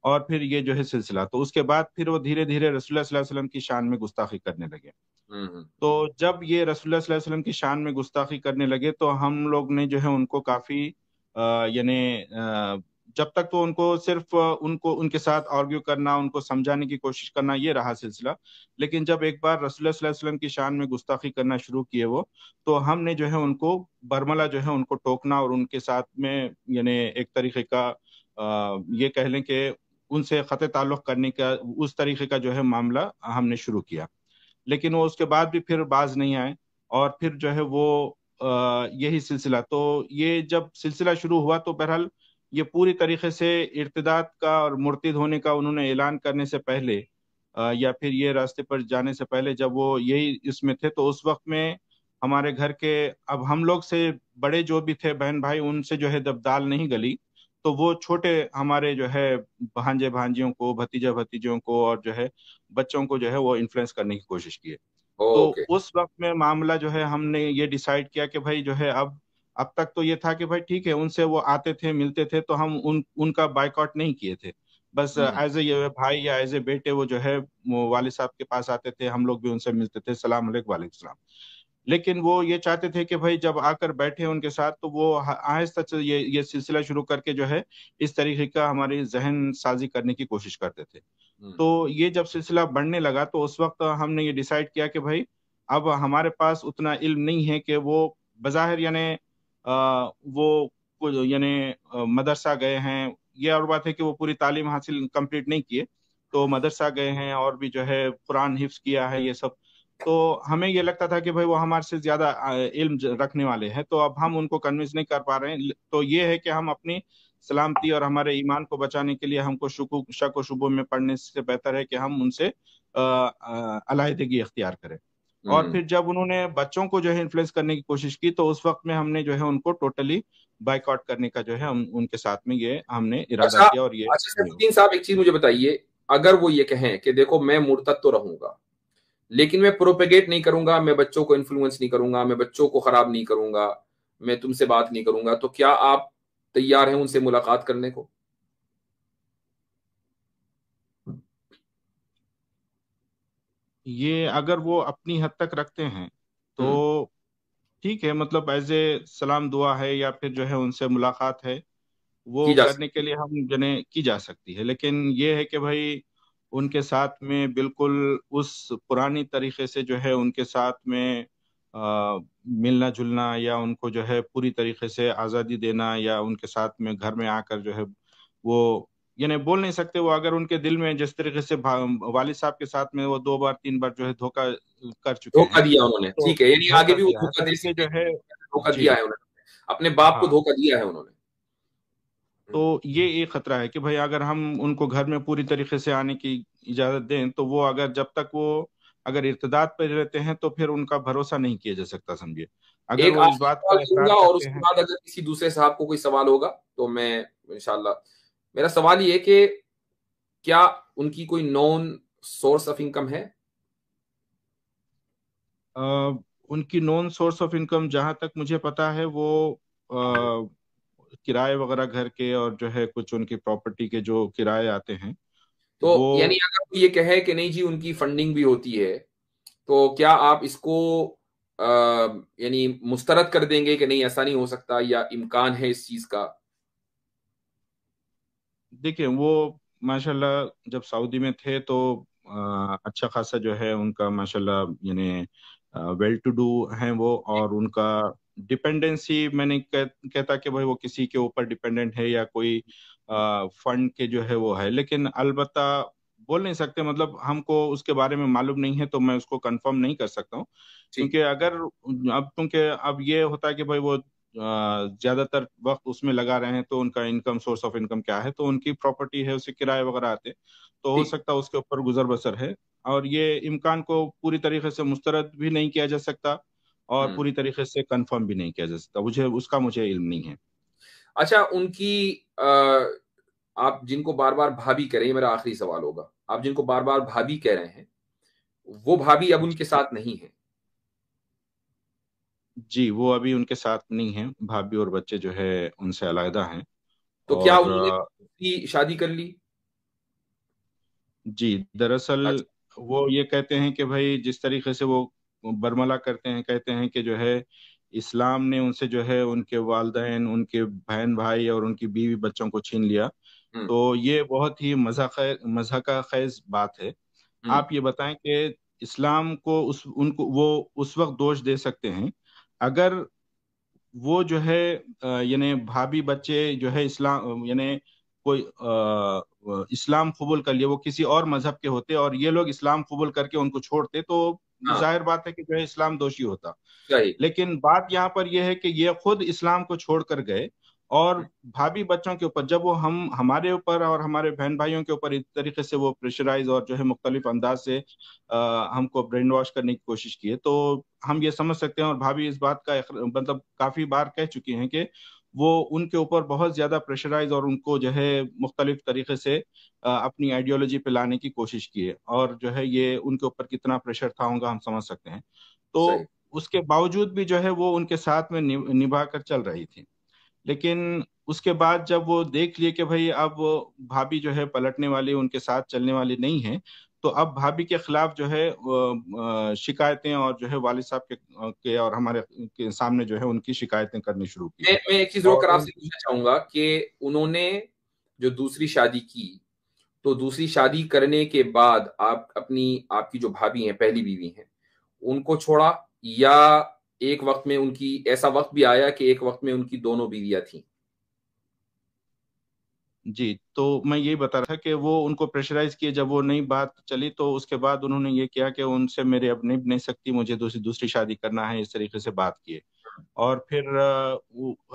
اور پھر یہ جو ہے سلسلہ، تو اس کے بعد پھر وہ دھیرے دھیرے رسول اللہ صلی اللہ علیہ وسلم کی شان میں گستاخی کرنے لگے. تو جب یہ رسول اللہ صلی اللہ علیہ وسلم کی شان میں گستاخی کرنے لگے تو ہم لوگ نے جو ہے ان کو کافی یعنی جب تک تو ان کو صرف ان کے ساتھ آرگیو کرنا، ان کو سمجھانے کی کوشش کرنا، یہ رہا سلسلہ. لیکن جب ایک بار رسول اللہ صلی اللہ علیہ وسلم کی شان میں گستاخی کرنا شروع کیے وہ، تو ہم نے جو ہے ان کو برملا جو ہے ان کو ٹوکنا اور ان کے ساتھ میں یعنی ایک طریقے کا یہ کہہ لیں کہ ان سے قطع تعلق کرنے کا اس طریقے کا جو ہے معاملہ ہم نے شروع کیا. لیکن وہ اس کے بعد بھی پھر باز نہیں آئے، اور پھر جو ہے وہ یہی سلسلہ. تو یہ جب سلسلہ شروع ہوا تو بہرحال یہ پوری طریقے سے ارتداد کا اور مرتد ہونے کا انہوں نے اعلان کرنے سے پہلے یا پھر یہ راستے پر جانے سے پہلے جب وہ یہی اس میں تھے، تو اس وقت میں ہمارے گھر کے اب ہم لوگ سے بڑے جو بھی تھے بہن بھائی، ان سے جو ہے جب دال نہیں گلی تو وہ چھوٹے ہمارے جو ہے بھانجے بھانجیوں کو، بھتیجا بھتیجوں کو اور جو ہے بچوں کو جو ہے وہ انفلوئنس کرنے کی کوشش کیے. تو اس وقت میں معاملہ جو ہے ہم نے یہ ڈیسائیڈ کیا کہ بھائی جو ہے اب تک تو یہ تھا کہ بھائی ٹھیک ہے ان سے وہ آتے تھے ملتے تھے تو ہم ان کا بائیکاٹ نہیں کیے تھے، بس ایز اے بھائی یا ایز اے بیٹے وہ جو ہے والد صاحب کے پاس آتے تھے، ہم لوگ بھی ان سے ملتے تھے، السلام علیکم وعلیکم السلام. لیکن وہ یہ چاہتے تھے کہ بھائی جب آ کر بیٹھے ان کے ساتھ تو وہ آہستہ سے یہ سلسلہ شروع کر کے جو ہے اس طریقے کا ہماری ذہن سازی کرنے کی کوشش کرتے تھے. تو یہ جب سلسلہ بڑھنے لگا تو اس وقت ہم نے یہ ڈیسائیڈ کیا کہ بھائی اب ہمارے پاس اتنا علم نہیں ہے کہ وہ بظاہر یعنی وہ یعنی مدرسہ گئے ہیں، یہ اور بات ہے کہ وہ پوری تعلیم حاصل کمپلیٹ نہیں کیے، تو مدرسہ گئے ہیں اور بھی جو ہے قرآن حفظ کیا ہے یہ سب. تو ہمیں یہ لگتا تھا کہ بھائی وہ ہمارے سے زیادہ علم رکھنے والے ہیں، تو اب ہم ان کو کنوینس نہیں کر پا رہے ہیں. تو یہ ہے کہ ہم اپنی سلامتی اور ہمارے ایمان کو بچانے کے لیے ہم کو شک و شبوں میں پڑھنے سے بہتر ہے کہ ہم ان سے علیحدگی اختیار کریں. اور پھر جب انہوں نے بچوں کو جو ہے انفلوئنس کرنے کی کوشش کی تو اس وقت میں ہم نے جو ہے ان کو ٹوٹلی بائک آؤٹ کرنے کا جو ہے ان کے ساتھ میں یہ ہم نے ارادہ کیا. اور یہ سیفالدین صاحب ایک چیز مجھے بتائیے، اگر وہ یہ کہیں کہ دیکھو میں مرتد تو رہوں گا لیکن میں پروپیگیٹ نہیں کروں گا، میں بچوں کو انفلوئنس نہیں کروں گا، میں بچوں کو خراب نہیں کروں گا، میں تم سے بات نہیں کروں گا، تو کیا آپ تیار ہیں ان سے ملاقات کرنے کو؟ یہ اگر وہ اپنی حد تک رکھتے ہیں تو ٹھیک ہے، مطلب ایز اے سلام دعا ہے یا پھر جو ہے ان سے ملاقات ہے، وہ کی جا کرنے کے لیے ہم جنہیں کی جا سکتی ہے، لیکن یہ ہے کہ بھائی ان کے ساتھ میں بالکل اس پرانی طریقے سے جو ہے ان کے ساتھ میں ملنا جلنا، یا ان کو جو ہے پوری طریقے سے آزادی دینا، یا ان کے ساتھ میں گھر میں آ کر جو ہے وہ یعنی بول نہیں سکتے، وہ اگر ان کے دل میں جس طریقے سے والد صاحب کے ساتھ میں وہ 2 بار 3 بار جو ہے دھوکہ کر چکے دھوکہ ہیں، دیا انہوں نے، تو ٹھیک ہے، یعنی آگے دھوکہ بھی وہ دیا ہے، دھوکہ تو دے اس لیے سکتے جو ہیں، ہے دھوکہ جی دیا ہے انہوں نے، اپنے باپ کو ہاں، دھوکہ دیا ہے انہوں نے۔ تو یہ ایک خطرہ ہے کہ بھائی اگر ہم ان کو گھر میں پوری طریقے سے آنے کی اجازت دیں تو وہ اگر جب تک وہ اگر ارتداد پہ رہتے ہیں تو پھر ان کا بھروسہ نہیں کیا جا سکتا، سمجھیے، اگر ایک وہ اس آخری بات سوال کا کروں اقرار گا اور اس کرتے کے ہیں۔ بعد اگر کسی دوسرے صاحب کو کوئی سوال ہوگا تو میں انشاءاللہ، میرا سوال یہ کہ کیا ان کی کوئی نون سورس آف انکم ہے؟ ان کی نون سورس آف انکم جہاں تک مجھے پتا ہے وہ کرائے وغیرہ گھر کے اور جو ہے کچھ ان کی پراپرٹی کے جو کرائے آتے ہیں تو وہ یعنی اگر وہ یہ کہے کہ نہیں جی ان کی فنڈنگ بھی ہوتی ہے، تو کیا آپ اس کو یعنی مسترد کر دیں گے کہ نہیں ایسا نہیں ہو سکتا، یا امکان ہے اس چیز کا؟ دیکھیں، وہ ماشاءاللہ جب سعودی میں تھے تو اچھا خاصا جو ہے ان کا ماشاءاللہ یعنی ویل ٹو ڈو ہیں وہ، اور ان کا ڈپینڈنسی میں نہیں کہتا کہ بھائی وہ کسی کے اوپر ڈپینڈنٹ ہے یا کوئی فنڈ کے جو ہے وہ ہے، لیکن البتہ بول نہیں سکتے، مطلب ہم کو اس کے بارے میں معلوم نہیں ہے تو میں اس کو کنفرم نہیں کر سکتا ہوں، ٹھیک، کیونکہ اب یہ ہوتا ہے کہ بھائی وہ زیادہ تر وقت اس میں لگا رہے ہیں تو ان کا انکم سورس آف انکم کیا ہے، تو ان کی پراپرٹی ہے، اسے کرائے وغیرہ آتے تو ہو ٹھیک، سکتا ہے اس کے اوپر گزر بسر ہے، اور یہ امکان کو پوری طریقے سے مسترد بھی نہیں کیا جا سکتا اور پوری طریقے سے کنفرم بھی نہیں کیا جا سکتا، مجھے علم نہیں ہے۔ اچھا، ان کی آپ جن کو بار بار بھابھی کہہ رہے ہیں، میرا آخری سوال ہوگا، آپ جن کو بار بار بھابھی کہہ رہے ہیں وہ بھابھی اب ان کے ساتھ نہیں ہے؟ جی، وہ ابھی ان کے ساتھ نہیں ہیں، بھابھی اور بچے جو ہے ان سے علیحدہ ہیں، تو کیا اور انہوں نے دوسری شادی کر لی؟ جی دراصل اچھا، وہ یہ کہتے ہیں کہ بھائی جس طریقے سے وہ برملا کرتے ہیں، کہتے ہیں کہ جو ہے اسلام نے ان سے جو ہے ان کے والدین، ان کے بہن بھائی اور ان کی بیوی بچوں کو چھین لیا، ہوں، تو یہ بہت ہی مضحکہ خیز بات ہے۔ ہوں، آپ یہ بتائیں کہ اسلام کو ان کو وہ اس وقت دوش دے سکتے ہیں اگر وہ جو ہے یعنی بھابھی بچے جو ہے اسلام یعنی کوئی اسلام قبول کر لیے، وہ کسی اور مذہب کے ہوتے اور یہ لوگ اسلام قبول کر کے ان کو چھوڑتے تو ہاں، ظاہر بات ہے کہ جو ہے اسلام دوشی ہوتا، صحیح، لیکن بات یہاں پر یہ ہے کہ یہ خود اسلام کو چھوڑ کر گئے، اور بھابھی بچوں کے اوپر جب وہ ہمارے اوپر اور ہمارے بہن بھائیوں کے اوپر اس طریقے سے وہ پریشرائز اور جو ہے مختلف انداز سے ہم کو برین واش کرنے کی کوشش کی ہے، تو ہم یہ سمجھ سکتے ہیں، اور بھابھی اس بات کا مطلب کافی بار کہہ چکی ہیں کہ وہ ان کے اوپر بہت زیادہ پریشرائز اور ان کو جو ہے مختلف طریقے سے اپنی آئیڈیالوجی پہ لانے کی کوشش کی ہے، اور جو ہے یہ ان کے اوپر کتنا پریشر تھا ہوگا ہم سمجھ سکتے ہیں، تو صحیح، اس کے باوجود بھی جو ہے وہ ان کے ساتھ میں نبھا کر چل رہی تھی، لیکن اس کے بعد جب وہ دیکھ لیے کہ بھائی اب بھابھی جو ہے پلٹنے والی، ان کے ساتھ چلنے والی نہیں ہے، تو اب بھابھی کے خلاف جو ہے شکایتیں اور جو ہے والد صاحب کے اور ہمارے کے سامنے جو ہے ان کی شکایتیں کرنی شروع کی، میں ایک چیز روک کر اور آپ سے پوچھنا چاہوں گا کہ انہوں نے جو دوسری شادی کی، تو دوسری شادی کرنے کے بعد آپ کی جو بھابھی ہیں، پہلی بیوی ہیں، ان کو چھوڑا، یا ایک وقت میں ان کی ایسا وقت بھی آیا کہ ایک وقت میں ان کی دونوں بیویاں تھیں؟ جی، تو میں یہی بتا رہا تھا کہ وہ ان کو پریشرائز کیے، جب وہ نئی بات چلی تو اس کے بعد انہوں نے یہ کیا کہ ان سے میرے اب نہیں سکتی، مجھے دوسری شادی کرنا ہے، اس طریقے سے بات کیے، اور پھر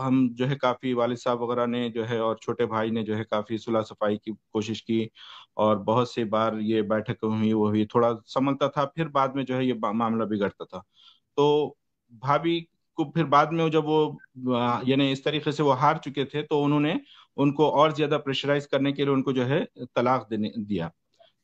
ہم جو ہے کافی والد صاحب وغیرہ نے جو ہے اور چھوٹے بھائی نے جو ہے کافی صلح صفائی کی کوشش کی، اور بہت سی بار یہ بیٹھک ہوئی، وہ ہوئی، تھوڑا سنبھلتا تھا، پھر بعد میں جو ہے یہ معاملہ بگڑتا تھا، تو بھابھی کو پھر بعد میں جب وہ یعنی اس طریقے سے وہ ہار چکے تھے تو انہوں نے ان کو اور زیادہ پریشرائز کرنے کے لیے ان کو جو ہے طلاق دیا،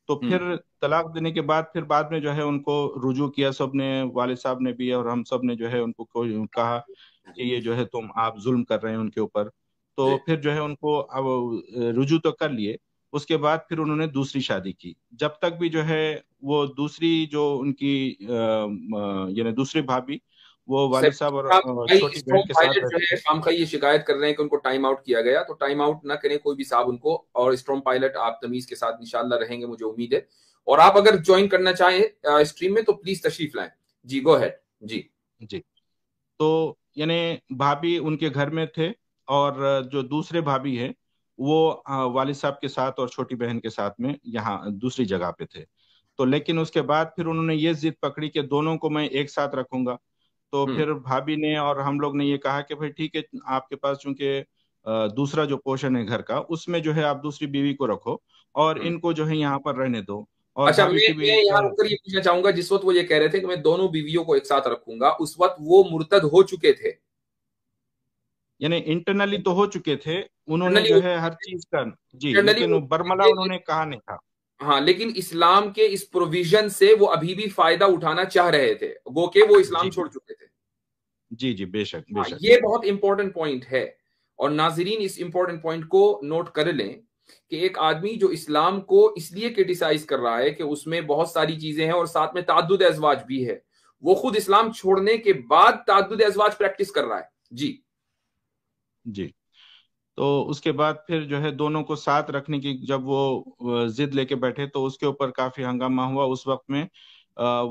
تو پھر طلاق دینے کے بعد پھر بعد میں جو ہے ان کو رجوع کیا سب نے، والد صاحب نے بھی اور ہم سب نے جو ہے ان کو کہا کہ یہ جو ہے آپ ظلم کر رہے ہیں ان کے اوپر، تو جی، پھر جو ہے ان کو اب رجوع تو کر لیے، اس کے بعد پھر انہوں نے دوسری شادی کی، جب تک بھی جو ہے وہ دوسری جو ان کی یعنی دوسری بھابھی وہ والد صاحب اور بھائی چھوٹی اسٹرام بہن کے ساتھ پائلٹ جو ہے رہتے خامخواہ یہ شکایت کر رہے ہیں کہ ان کو ٹائم آؤٹ کیا گیا، تو ٹائم آؤٹ نہ کریں کوئی بھی صاحب ان کو، اور اسٹرام پائلٹ آپ تمیز کے ساتھ انشاءاللہ رہیں گے، مجھے امید ہے. اور آپ اگر جوائن کرنا چاہیں اسٹریم میں تو پلیز تشریف لائیں. جی گو ہیڈ. جی جی. تو یعنی بھابھی ان کے گھر میں تھے، اور جو دوسرے بھابھی ہیں وہ والد صاحب کے ساتھ اور چھوٹی بہن کے ساتھ میں یہاں دوسری جگہ پہ تھے. تو لیکن اس کے بعد پھر انہوں نے یہ ضد پکڑی کہ دونوں کو میں ایک ساتھ رکھوں گا. تو پھر بھابھی نے اور ہم لوگ نے یہ کہا کہ بھائی ٹھیک ہے، آپ کے پاس چونکہ دوسرا جو پورشن ہے گھر کا، اس میں جو ہے آپ دوسری بیوی کو رکھو اور ان کو جو ہے یہاں پر رہنے دو. اور اچھا، بھابھی کی بھی میں یہاں رک کر یہ پوچھنا چاہوں گا، جس وقت وہ یہ کہہ رہے تھے کہ میں دونوں بیویوں کو ایک ساتھ رکھوں گا، اس وقت وہ مرتد ہو چکے تھے؟ یعنی انٹرنلی تو ہو چکے تھے، انہوں نے انٹرنلی جو ہے ہر چیز کا جی، لیکن برملا انہوں نے کہا نہیں تھا. ہاں، لیکن اسلام کے اس پروویژن سے وہ ابھی بھی فائدہ اٹھانا چاہ رہے تھے، گو کہ وہ اسلام جی چھوڑ چکے تھے. جی جی، بے شک بے شک. یہ بہت امپورٹنٹ پوائنٹ ہے، اور ناظرین اس امپورٹنٹ پوائنٹ کو نوٹ کر لیں کہ ایک آدمی جو اسلام کو اس لیے کرٹیسائز کر رہا ہے کہ اس میں بہت ساری چیزیں ہیں اور ساتھ میں تعدد ازواج بھی ہے، وہ خود اسلام چھوڑنے کے بعد تعدد ازواج پریکٹس کر رہا ہے. جی جی. تو اس کے بعد پھر جو ہے دونوں کو ساتھ رکھنے کی جب وہ ضد لے کے بیٹھے تو اس کے اوپر کافی ہنگامہ ہوا. اس وقت میں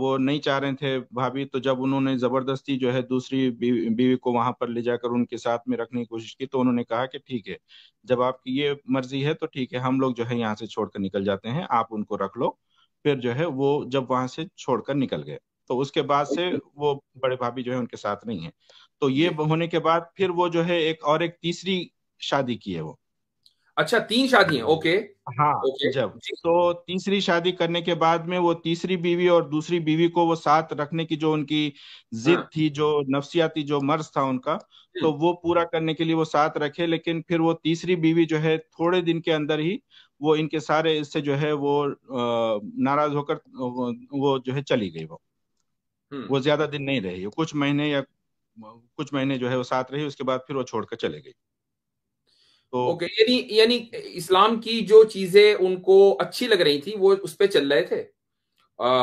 وہ نہیں چاہ رہے تھے بھابھی، تو جب انہوں نے زبردستی جو ہے دوسری بیوی کو وہاں پر لے جا کر ان کے ساتھ میں رکھنے کی کوشش کی، تو انہوں نے کہا کہ ٹھیک ہے، جب آپ کی یہ مرضی ہے تو ٹھیک ہے، ہم لوگ جو ہے یہاں سے چھوڑ کر نکل جاتے ہیں، آپ ان کو رکھ لو. پھر جو ہے وہ جب وہاں سے چھوڑ کر نکل گئے تو اس کے بعد سے وہ بڑے بھابھی جو ہے ان کے ساتھ نہیں ہے. تو یہ ہونے کے بعد پھر وہ جو ہے ایک تیسری شادی کی ہے وہ. اچھا، 3 شادی ہیں. اوکے ہاں. اوکے. جب جی تو تیسری شادی کرنے کے بعد میں وہ تیسری بیوی اور دوسری بیوی کو وہ ساتھ رکھنے کی جو ان کی ضد تھی، جو نفسیاتی جو مرض تھا ان کا، تو وہ پورا کرنے کے لیے وہ ساتھ رکھے. لیکن پھر وہ تیسری بیوی جو ہے تھوڑے دن کے اندر ہی وہ ان کے سارے اس سے جو ہے وہ ناراض ہو کر وہ جو ہے چلی گئی. وہ زیادہ دن نہیں رہی، کچھ مہینے جو ہے وہ ساتھ رہی، اس کے بعد پھر وہ چھوڑ کر چلے گئی. اوکے. یعنی اسلام کی جو چیزیں ان کو اچھی لگ رہی تھی وہ اس پہ چل رہے تھے،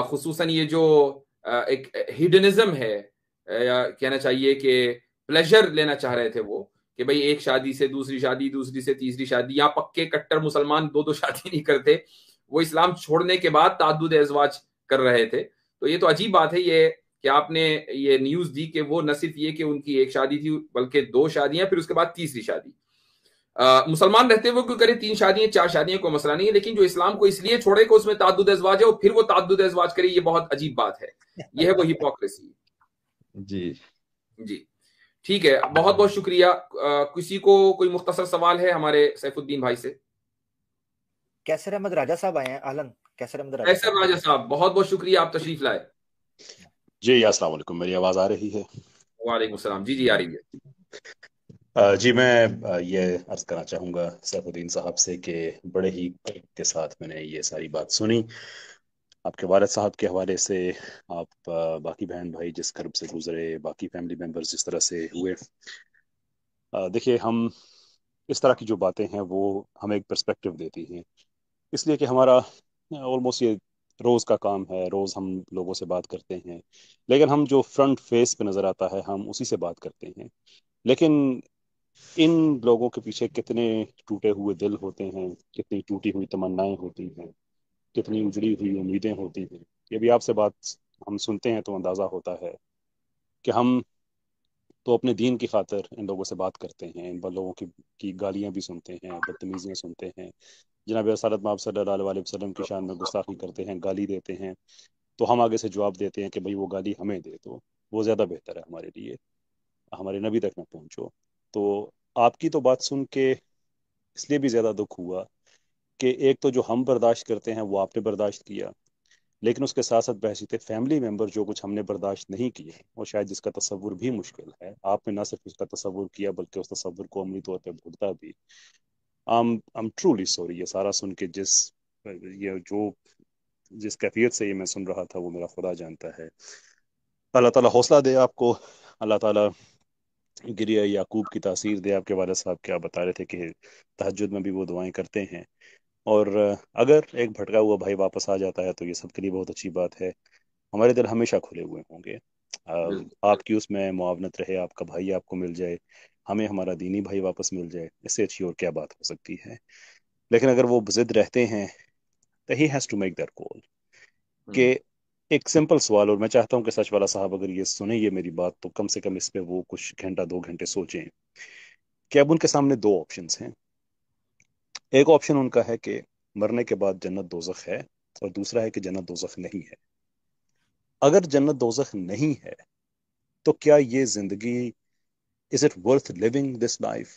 خصوصاً یہ جو ایک ہیڈنزم ہے، یا کہنا چاہیے کہ پلیجر لینا چاہ رہے تھے وہ، کہ بھئی ایک شادی سے دوسری شادی، دوسری سے تیسری شادی، یا پکے کٹر مسلمان دو شادی نہیں کرتے، وہ اسلام چھوڑنے کے بعد تعدد ازواج کر رہے تھے. تو یہ تو عجیب بات ہے یہ کہ آپ نے یہ نیوز دی کہ وہ نہ صرف یہ کہ ان کی ایک شادی تھی بلکہ 2 شادیاں، پھر اس کے بعد تیسری شادی. مسلمان رہتے ہوئے کوئی کرے 3 شادیاں 4 شادیاں کوئی مسئلہ نہیں ہے، لیکن جو اسلام کو اس لیے چھوڑے کہ اس میں تعدد ازواج ہے اور پھر وہ تعدد ازواج کرے، یہ بہت عجیب بات ہے. یہ ہے وہ ہپوکریسی. جی جی ٹھیک ہے، بہت بہت شکریہ. کسی کو کوئی مختصر سوال ہے ہمارے سیف الدین بھائی سے؟ کیسر احمد راجہ صاحب آئے ہیں. اہلن کیسر احمد راجہ صاحب، بہت بہت شکریہ، آپ تشریف لائے. جی السلام علیکم، میری آواز آ رہی ہے؟ وعلیکم السلام. جی آ رہی ہے. جی میں یہ عرض کرنا چاہوں گا سیف الدین صاحب سے کہ بڑے ہی کے ساتھ میں نے یہ ساری بات سنی آپ کے والد صاحب کے حوالے سے، آپ باقی بہن بھائی جس کرب سے گزرے، باقی فیملی ممبرز جس طرح سے ہوئے. دیکھیے، ہم اس طرح کی جو باتیں ہیں وہ ہمیں ایک پرسپیکٹو دیتی ہیں، اس لیے کہ ہمارا آلموسٹ یہ روز کا کام ہے، روز ہم لوگوں سے بات کرتے ہیں، لیکن ہم جو فرنٹ فیس پہ نظر آتا ہے ہم اسی سے بات کرتے ہیں. لیکن ان لوگوں کے پیچھے کتنے ٹوٹے ہوئے دل ہوتے ہیں، کتنی ٹوٹی ہوئی تمنائیں ہوتی ہیں، کتنی اجڑی ہوئی امیدیں ہوتی ہیں. یہ بھی آپ سے بات ہم سنتے ہیں تو اندازہ ہوتا ہے کہ ہم تو اپنے دین کی خاطر ان لوگوں سے بات کرتے ہیں، ان لوگوں کی گالیاں بھی سنتے ہیں، بدتمیزیاں سنتے ہیں، جناب رسالت مآب صلی اللہ علیہ وسلم کی شان میں گستاخی کرتے ہیں، گالی دیتے ہیں، تو ہم آگے سے جواب دیتے ہیں کہ بھئی وہ گالی ہمیں دے تو وہ زیادہ بہتر ہے ہمارے لیے، ہمارے نبی تک نہ پہنچو. تو آپ کی تو بات سن کے اس لیے بھی زیادہ دکھ ہوا کہ ایک تو جو ہم برداشت کرتے ہیں وہ آپ نے برداشت کیا، لیکن اس کے ساتھ ساتھ بحثیت فیملی ممبر جو کچھ ہم نے برداشت نہیں کیے، اور شاید جس کا تصور بھی مشکل ہے، آپ نے نہ صرف اس کا تصور کیا بلکہ اس تصور کو عملی طور پہ بھگتا بھی. I'm truly sorry. یہ سارا سن کے جس کیفیت سے یہ میں سن رہا تھا وہ میرا خدا جانتا ہے. اللہ تعالیٰ حوصلہ دے آپ کو، اللہ تعالیٰ گریہ یعقوب کی تاثیر دے. آپ کے والد صاحب کیا بتا رہے تھے کہ تہجد میں بھی وہ دعائیں کرتے ہیں، اور اگر ایک بھٹکا ہوا بھائی واپس آ جاتا ہے تو یہ سب کے لیے بہت اچھی بات ہے. ہمارے دل ہمیشہ کھلے ہوئے ہوں گے. آپ کی اس میں معاونت رہے، آپ کا بھائی آپ کو مل جائے، ہمیں ہمارا دینی بھائی واپس مل جائے، اس سے اچھی اور کیا بات ہو سکتی ہے؟ لیکن اگر وہ ضد رہتے ہیں تو ہی has to make that call. کہ ایک سمپل سوال، اور میں چاہتا ہوں کہ سچ والا صاحب اگر یہ سنیں یہ میری بات تو کم سے کم اس پہ وہ کچھ گھنٹہ 2 گھنٹے سوچیں کہ اب ان کے سامنے 2 آپشنس ہیں. ایک آپشن ان کا ہے کہ مرنے کے بعد جنت دوزخ ہے، اور دوسرا ہے کہ جنت دوزخ نہیں ہے. اگر جنت دوزخ نہیں ہے تو کیا یہ زندگی is it worth living this life?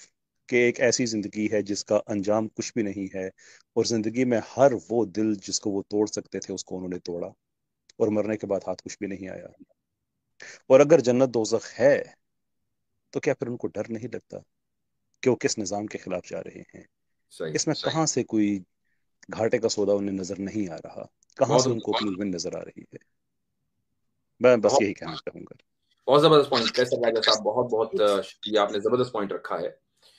کہ ایک ایسی زندگی ہے جس کا انجام کچھ بھی نہیں ہے، اور زندگی میں ہر وہ دل جس کو وہ توڑ سکتے تھے اس کو انہوں نے توڑا، اور مرنے کے بعد ہاتھ کچھ بھی نہیں آیا. اور اگر جنت دوزخ ہے تو کیا پھر ان کو ڈر نہیں لگتا کہ وہ کس نظام کے خلاف جا رہے ہیں؟ اس میں کہاں سے کوئی گھاٹے کا سودا انہیں نظر نہیں آ رہا، کہاں سے ان کو اپنی ون نظر آ رہی ہے؟ میں بس یہی کہنا چاہوں گا. بہت زبردست پوائنٹ قیصر راجہ صاحب، بہت بہت شکریہ، آپ نے زبردست پوائنٹ رکھا ہے.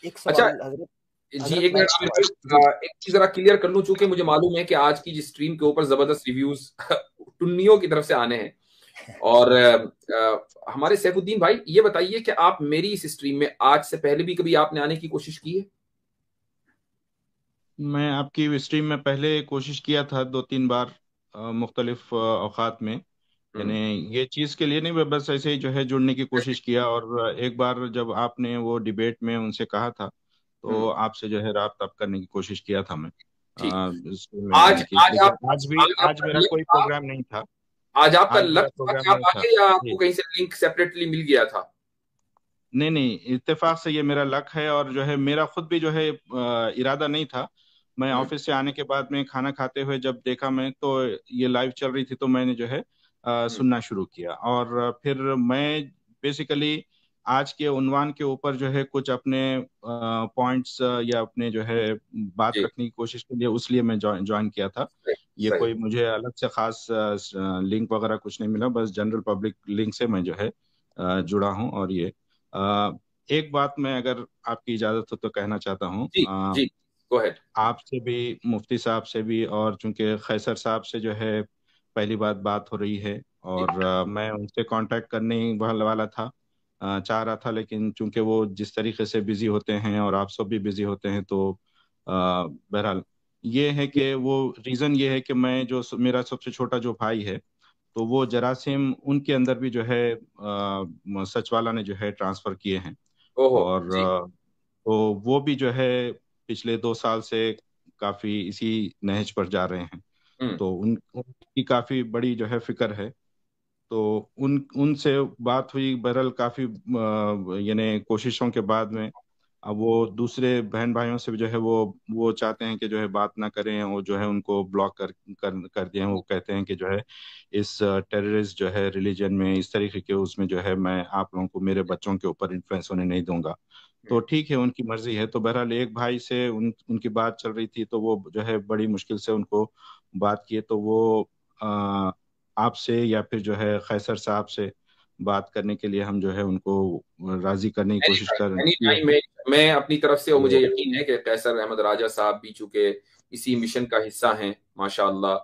ایک اچھا سوال حضرت جی، ایک منٹ ایک چیز ذرا کلیئر کر لوں، چونکہ مجھے معلوم ہے کہ آج کی جس اسٹریم کے اوپر زبردست ریویوز ٹنیوں کی طرف سے آنے ہیں، اور ہمارے سیف الدین بھائی یہ بتائیے کہ آپ میری اس اسٹریم میں آج سے پہلے بھی کبھی آپ نے آنے کی کوشش کی ہے؟ میں آپ کی اسٹریم میں پہلے کوشش کیا تھا 2-3 بار مختلف اوقات میں، یعنی یہ چیز کے لیے نہیں، میں بس ایسے ہی جو ہے جڑنے کی کوشش کیا. اور ایک بار جب آپ نے وہ ڈیبیٹ میں ان سے کہا تھا تو آپ سے جو ہے رابطہ کرنے کی کوشش کیا تھا میں. آج میرا کوئی پروگرام نہیں تھا. آج آپ کا لک تھا کہ آپ آگے، یا آپ کو کہیں سے لنک سیپریٹلی مل گیا تھا؟ نہیں، اتفاق سے یہ میرا لک ہے، اور جو ہے میرا خود بھی جو ہے ارادہ نہیں تھا. میں آفس سے آنے کے بعد میں کھانا کھاتے ہوئے جب دیکھا میں تو یہ لائیو چل رہی تھی تو میں نے جو ہے سننا شروع کیا. اور پھر میں بیسیکلی آج کے عنوان کے اوپر جو ہے کچھ اپنے پوائنٹس یا اپنے جو ہے بات رکھنے کی کوشش کے لیے، اس لیے میں جوائن کیا تھا. یہ کوئی مجھے الگ سے خاص لنک وغیرہ کچھ نہیں ملا، بس جنرل پبلک لنک سے میں جو ہے جڑا ہوں. اور یہ ایک بات میں اگر آپ کی اجازت ہو تو کہنا چاہتا ہوں. آپ سے بھی، مفتی صاحب سے بھی، اور چونکہ قیصر صاحب سے جو ہے پہلی بات ہو رہی ہے، اور میں ان سے کانٹیکٹ کرنے والا تھا، چاہ رہا تھا، لیکن چونکہ وہ جس طریقے سے بزی ہوتے ہیں اور آپ سب بھی بزی ہوتے ہیں تو بہرحال یہ ہے کہ وہ ریزن یہ ہے کہ میں جو میرا سب سے چھوٹا جو بھائی ہے تو وہ جراثیم ان کے اندر بھی جو ہے سچ والا نے جو ہے ٹرانسفر کیے ہیں، اور تو وہ بھی جو ہے پچھلے 2 سال سے کافی اسی نہج پر جا رہے ہیں. تو ان کی کافی بڑی جو ہے فکر ہے. تو ان سے بات ہوئی، بہرحال کافی یعنی کوششوں کے بعد میں اب وہ دوسرے بہن بھائیوں سے جو ہے وہ چاہتے ہیں کہ جو ہے بات نہ کریں، اور جو ہے ان کو بلاک کر دیا. وہ کہتے ہیں کہ جو ہے اس ٹیررسٹ جو ہے ریلیجن میں اس طریقے کے اس میں جو ہے میں آپ لوگوں کو، میرے بچوں کے اوپر انفلوئنس ہونے نہیں دوں گا. تو ٹھیک ہے، ان کی مرضی ہے. تو بہرحال ایک بھائی سے ان کی بات چل رہی تھی تو وہ جو ہے بڑی مشکل سے ان کو بات کیے، تو وہ آپ سے یا پھر جو ہے قیصر صاحب سے بات کرنے کے لیے ہم جو ہے ان کو راضی کرنے کی کوشش کر رہے ہیں. میں اپنی طرف سے، مجھے یقین ہے کہ قیصر احمد راجہ صاحب بھی چونکہ اسی مشن کا حصہ ہیں ماشاءاللہ،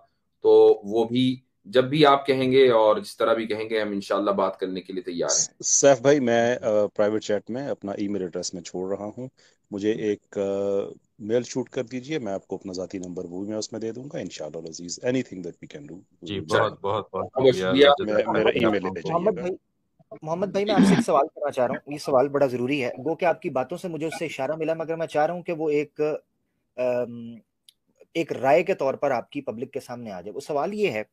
تو وہ بھی جب بھی آپ کہیں گے اور جس طرح بھی کہیں گے ہم انشاءاللہ بات کرنے کے لیے تیار ہیں. سیف بھائی، میں پرائیویٹ چیٹ میں اپنا ای میل ایڈریس میں چھوڑ رہا ہوں، مجھے ایک میل شوٹ کر دیجئے، میں آپ کو اپنا ذاتی نمبر وہ میں اس میں دے دوں گا انشاءاللہ العزیز. Anything that we can do. جی بہت شکریہ. میرا ای میل لے جائیے گا. محمد بھائی میں آپ سے ایک سوال کرنا چاہ رہا ہوں، یہ سوال بڑا ضروری ہے، گو کہ آپ کی باتوں سے مجھے اس سے اشارہ ملا، مگر میں چاہ رہا ہوں کہ وہ ایک رائے کے طور پر آپ کی پبلک کے سامنے آ جائے. وہ سوال یہ ہے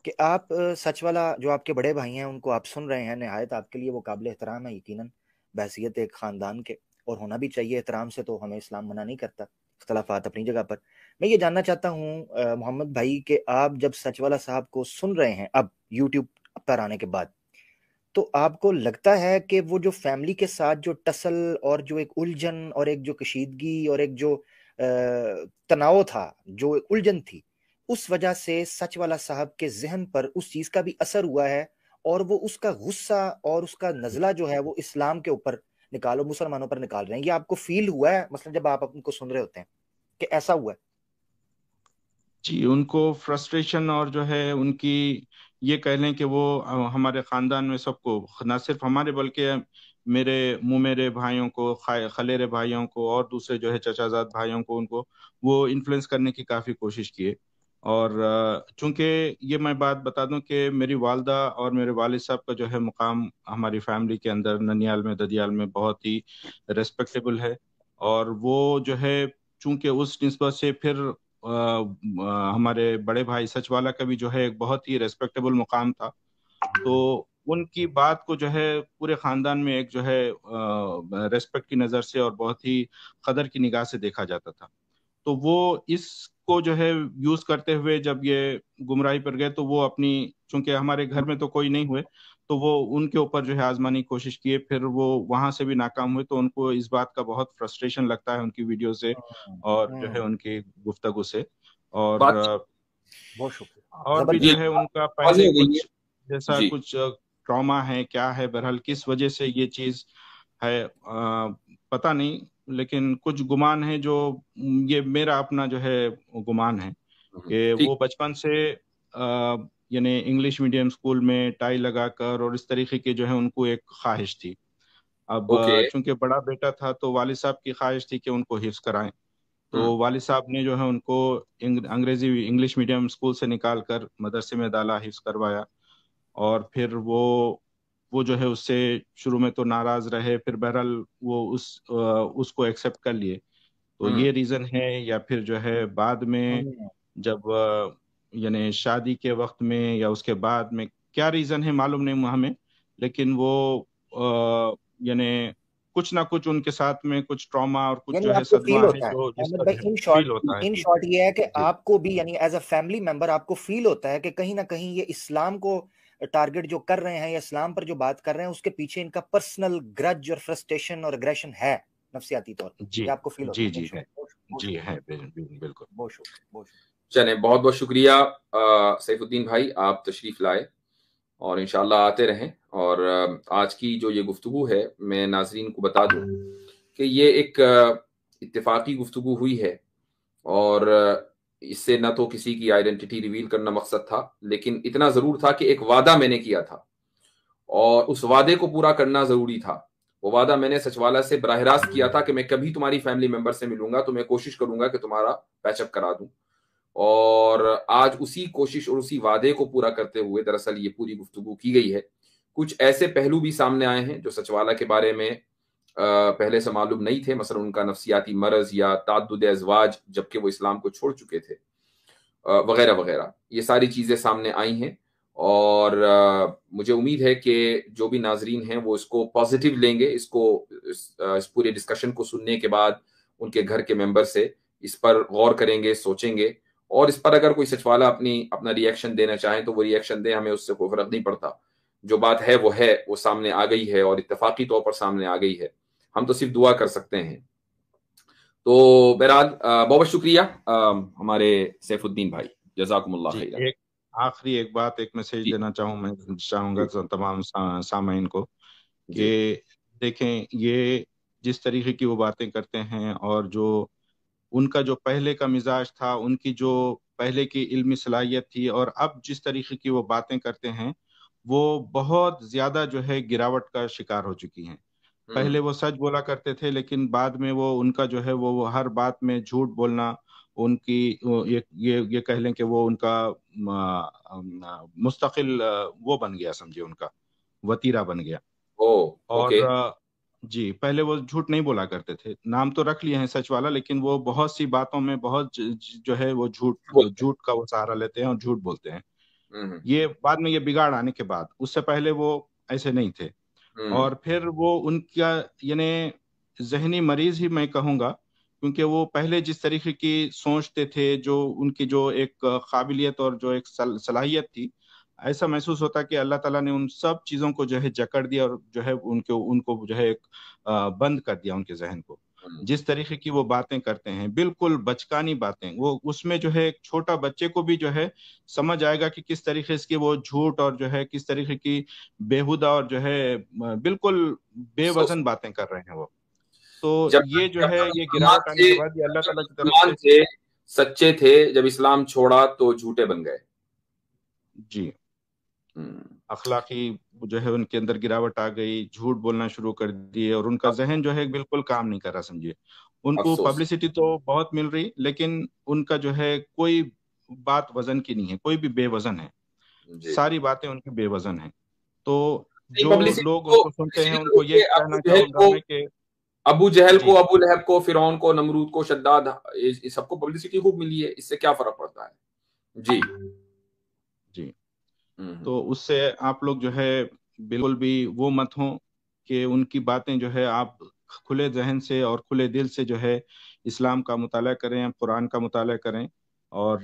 کہ آپ سچ والا جو آپ کے بڑے بھائی ہیں ان کو آپ سن رہے ہیں، نہایت آپ کے لیے وہ قابل احترام ہے یقیناً بحیثیت ایک خاندان کے، اور ہونا بھی چاہیے احترام سے، تو ہمیں اسلام منع نہیں کرتا، اختلافات اپنی جگہ پر. میں یہ جاننا چاہتا ہوں محمد بھائی کہ آپ جب سچ والا صاحب کو سن رہے ہیں اب یوٹیوب پر آنے کے بعد، تو آپ کو لگتا ہے کہ وہ جو فیملی کے ساتھ جو ٹسل اور جو ایک الجھن اور ایک جو کشیدگی اور ایک جو تناؤ تھا، جو ایک الجھن تھی، اس وجہ سے سچ والا صاحب کے ذہن پر اس چیز کا بھی اثر ہوا ہے، اور وہ اس کا غصہ اور اس کا نزلہ جو ہے وہ اسلام کے اوپر نکالو، مسلمانوں پر نکال رہے ہیں؟ یہ آپ کو فیل ہوا ہے مثلا جب آپ ان کو سن رہے ہوتے ہیں کہ ایسا ہوا ہے؟ جی، ان کو فرسٹریشن اور جو ہے ان کی یہ کہہ لیں کہ وہ ہمارے خاندان میں سب کو، نہ صرف ہمارے بلکہ میرے میرے بھائیوں کو، خلیرے بھائیوں کو، اور دوسرے جو ہے چچا زاد بھائیوں کو، ان کو وہ انفلوئنس کرنے کی کافی کوشش کیے. اور چونکہ یہ میں بات بتا دوں کہ میری والدہ اور میرے والد صاحب کا جو ہے مقام ہماری فیملی کے اندر ننیال میں، ددیال میں بہت ہی ریسپیکٹیبل ہے. اور وہ جو ہے چونکہ اس نسبت سے پھر ہمارے بڑے بھائی سچ والا کا بھی جو ہے ایک بہت ہی ریسپیکٹیبل مقام تھا. تو ان کی بات کو جو ہے پورے خاندان میں ایک جو ہے ریسپیکٹ کی نظر سے اور بہت ہی قدر کی نگاہ سے دیکھا جاتا تھا. تو وہ اس کو جو ہے یوز کرتے ہوئے جب یہ گمراہی پر گئے تو وہ اپنی، چونکہ ہمارے گھر میں تو کوئی نہیں ہوئے، تو وہ ان کے اوپر جو ہے آزمانی کوشش کیے. پھر وہ وہاں سے بھی ناکام ہوئے تو ان کو اس بات کا بہت فرسٹریشن لگتا ہے ان کی ویڈیو سے اور جو ہے ان کی گفتگو سے. اور بہت شکریہ. اور بھی جو ہے ان کا پہلے کچھ جیسا کچھ ٹراما ہے، کیا ہے، بہرحال کس وجہ سے یہ چیز ہے پتہ نہیں، لیکن کچھ گمان ہے جو یہ میرا اپنا جو ہے گمان ہے کہ وہ بچپن سے یعنی انگلش میڈیم اسکول میں ٹائی لگا کر اور اس طریقے کے جو ہے ان کو ایک خواہش تھی. اب چونکہ بڑا بیٹا تھا تو والد صاحب کی خواہش تھی کہ ان کو حفظ کرائیں. تو والد صاحب نے جو ہے ان کو انگلش میڈیم اسکول سے نکال کر مدرسے میں ڈالا، حفظ کروایا. اور پھر وہ جو ہے اس سے شروع میں تو ناراض رہے، پھر بہرحال وہ اس کو ایکسیپٹ کر لیے. تو یہ ریزن ہے. یا پھر جو ہے بعد میں جب یعنی شادی کے وقت میں یا اس کے بعد میں کیا ریزن ہے معلوم نہیں ہمیں، لیکن وہ یعنی کچھ نہ کچھ ان کے ساتھ میں کچھ ٹراما اور کچھ جو ہے صدمہ ہے جو جس کا فیل ہوتا ہے. ان شارٹ یہ ہے کہ آپ کو بھی یعنی ایز اے فیملی ممبر آپ کو فیل ہوتا ہے کہ کہیں نہ کہیں یہ اسلام کو ٹارگٹ جو کر رہے ہیں یا اسلام پر جو بات کر رہے ہیں اس کے پیچھے ان کا پرسنل گرج اور فرسٹریشن اور اگریشن ہے نفسیاتی طور پر. جی آپ کو فیل ہوتا ہے. جی ہے بالکل. بہت شکریہ. چلیں، بہت بہت شکریہ سیف الدین بھائی، آپ تشریف لائے اور انشاءاللہ آتے رہیں. اور آج کی جو یہ گفتگو ہے میں ناظرین کو بتا دوں کہ یہ ایک اتفاقی گفتگو ہوئی ہے اور اس سے نہ تو کسی کی آئیڈینٹی ریویل کرنا مقصد تھا، لیکن اتنا ضرور تھا کہ ایک وعدہ میں نے کیا تھا اور اس وعدے کو پورا کرنا ضروری تھا. وہ وعدہ میں نے سچ والا سے براہ راست کیا تھا کہ میں کبھی تمہاری فیملی ممبر سے ملوں گا تو میں کوشش کروں گا کہ تمہارا پیچ اپ کرا دوں. اور آج اسی کوشش اور اسی وعدے کو پورا کرتے ہوئے دراصل یہ پوری گفتگو کی گئی ہے. کچھ ایسے پہلو بھی سامنے آئے ہیں جو سچ والا کے بارے میں پہلے سے معلوم نہیں تھے، مثلا ان کا نفسیاتی مرض یا تعدد ازواج جبکہ وہ اسلام کو چھوڑ چکے تھے وغیرہ وغیرہ. یہ ساری چیزیں سامنے آئی ہیں اور مجھے امید ہے کہ جو بھی ناظرین ہیں وہ اس کو پازیٹیو لیں گے. اس پورے ڈسکشن کو سننے کے بعد ان کے گھر کے ممبر سے اس پر غور کریں گے، سوچیں گے، اور اس پر اگر کوئی سچ والا اپنا ری ایکشن دینا چاہیں تو وہ ری ایکشن دیں. ہمیں اس سے کوئی فرق نہیں پڑتا. جو بات ہے وہ سامنے آ گئی ہے اور اتفاقی طور پر سامنے آ گئی ہے. ہم تو صرف دعا کر سکتے ہیں. تو بہرحال بہت بہت شکریہ ہمارے سیف الدین بھائی، جزاکم اللہ خیر. آخری ایک بات، ایک میسیج دینا چاہوں گا تمام سامعین کو کہ دیکھیں یہ جس طریقے کی وہ باتیں کرتے ہیں اور جو ان کا جو پہلے کا مزاج تھا، ان کی جو پہلے کی علمی صلاحیت تھی، اور اب جس طریقے کی وہ باتیں کرتے ہیں وہ بہت زیادہ جو ہے گراوٹ کا شکار ہو چکی ہیں. پہلے وہ سچ بولا کرتے تھے لیکن بعد میں وہ ان کا جو ہے وہ ہر بات میں جھوٹ بولنا، ان کی یہ کہہ لیں کہ وہ ان کا مستقل وہ بن گیا، سمجھے ان کا وتیرہ بن گیا. اور جی پہلے وہ جھوٹ نہیں بولا کرتے تھے، نام تو رکھ لیے ہیں سچ والا، لیکن وہ بہت سی باتوں میں بہت جو ہے وہ جھوٹ کا وہ سہارا لیتے ہیں اور جھوٹ بولتے ہیں. یہ بعد میں یہ بگاڑ آنے کے بعد، اس سے پہلے وہ ایسے نہیں تھے. اور پھر وہ ان کا یعنی ذہنی مریض ہی میں کہوں گا، کیونکہ وہ پہلے جس طریقے کی سوچتے تھے، جو ان کی جو ایک قابلیت اور جو ایک صلاحیت تھی، ایسا محسوس ہوتا کہ اللہ تعالیٰ نے ان سب چیزوں کو جو ہے جکڑ دیا اور جو ہے ان کو جو ہے ایک بند کر دیا ان کے ذہن کو. جس طریقے کی وہ باتیں کرتے ہیں بالکل بچکانی باتیں، وہ اس میں جو ہے ایک چھوٹا بچے کو بھی جو ہے سمجھ آئے گا کہ کس طریقے سے وہ جھوٹ اور جو ہے کس طریقے کی بیہودہ اور جو ہے بالکل بے وزن باتیں کر رہے ہیں وہ. تو یہ جو ہے یہ گراوٹ آنے کے بعد یہ اللہ تعالیٰ کی طرف سے سچے تھے، جب اسلام چھوڑا تو جھوٹے بن گئے. جی اخلاقی جو ہے ان کے اندر گراوٹ آ گئی، جھوٹ بولنا شروع کر دیے، اور ان کا ذہن جو ہے بالکل کام نہیں کر رہا. سمجھیے ان کو افسوس. پبلسٹی تو بہت مل رہی، لیکن ان کا جو ہے کوئی بات وزن کی نہیں ہے، کوئی بھی بے وزن ہے. جی ساری باتیں ان کی بے وزن ہیں. تو جو پبلسٹی لوگ ان کو کو سنتے ہیں ان پبلسٹی کو یہ کہ کہنا چاہوں گا میں کہ ابو جہل جی کو، ابو لہب کو، فرعون کو، نمرود کو، شداد، یہ سب کو پبلسٹی خوب ملی ہے. اس سے کیا فرق پڑتا ہے؟ جی جی. تو اس سے آپ لوگ جو ہے بالکل بھی وہ مت ہوں کہ ان کی باتیں جو ہے آپ کھلے ذہن سے اور کھلے دل سے جو ہے اسلام کا مطالعہ کریں، قرآن کا مطالعہ کریں، اور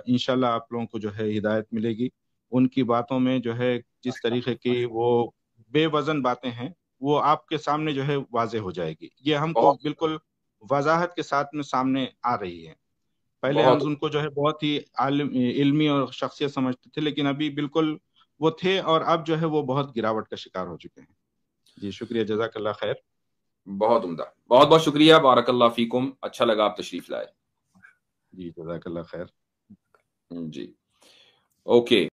انشاءاللہ آپ لوگوں کو جو ہے ہدایت ملے گی. ان کی باتوں میں جو ہے جس طریقے کی وہ بے وزن باتیں ہیں وہ آپ کے سامنے جو ہے واضح ہو جائے گی. یہ ہم کو بہت بالکل وضاحت کے ساتھ میں سامنے آ رہی ہے. پہلے ہم بہت ان کو جو ہے بہت ہی علمی اور شخصیت سمجھتے تھے، لیکن ابھی بالکل وہ تھے، اور اب جو ہے وہ بہت گراوٹ کا شکار ہو چکے ہیں. جی شکریہ، جزاک اللہ خیر. بہت عمدہ، بہت بہت شکریہ، بارک اللہ فیکم. اچھا لگا آپ تشریف لائے. جی جزاک اللہ خیر. جی اوکے.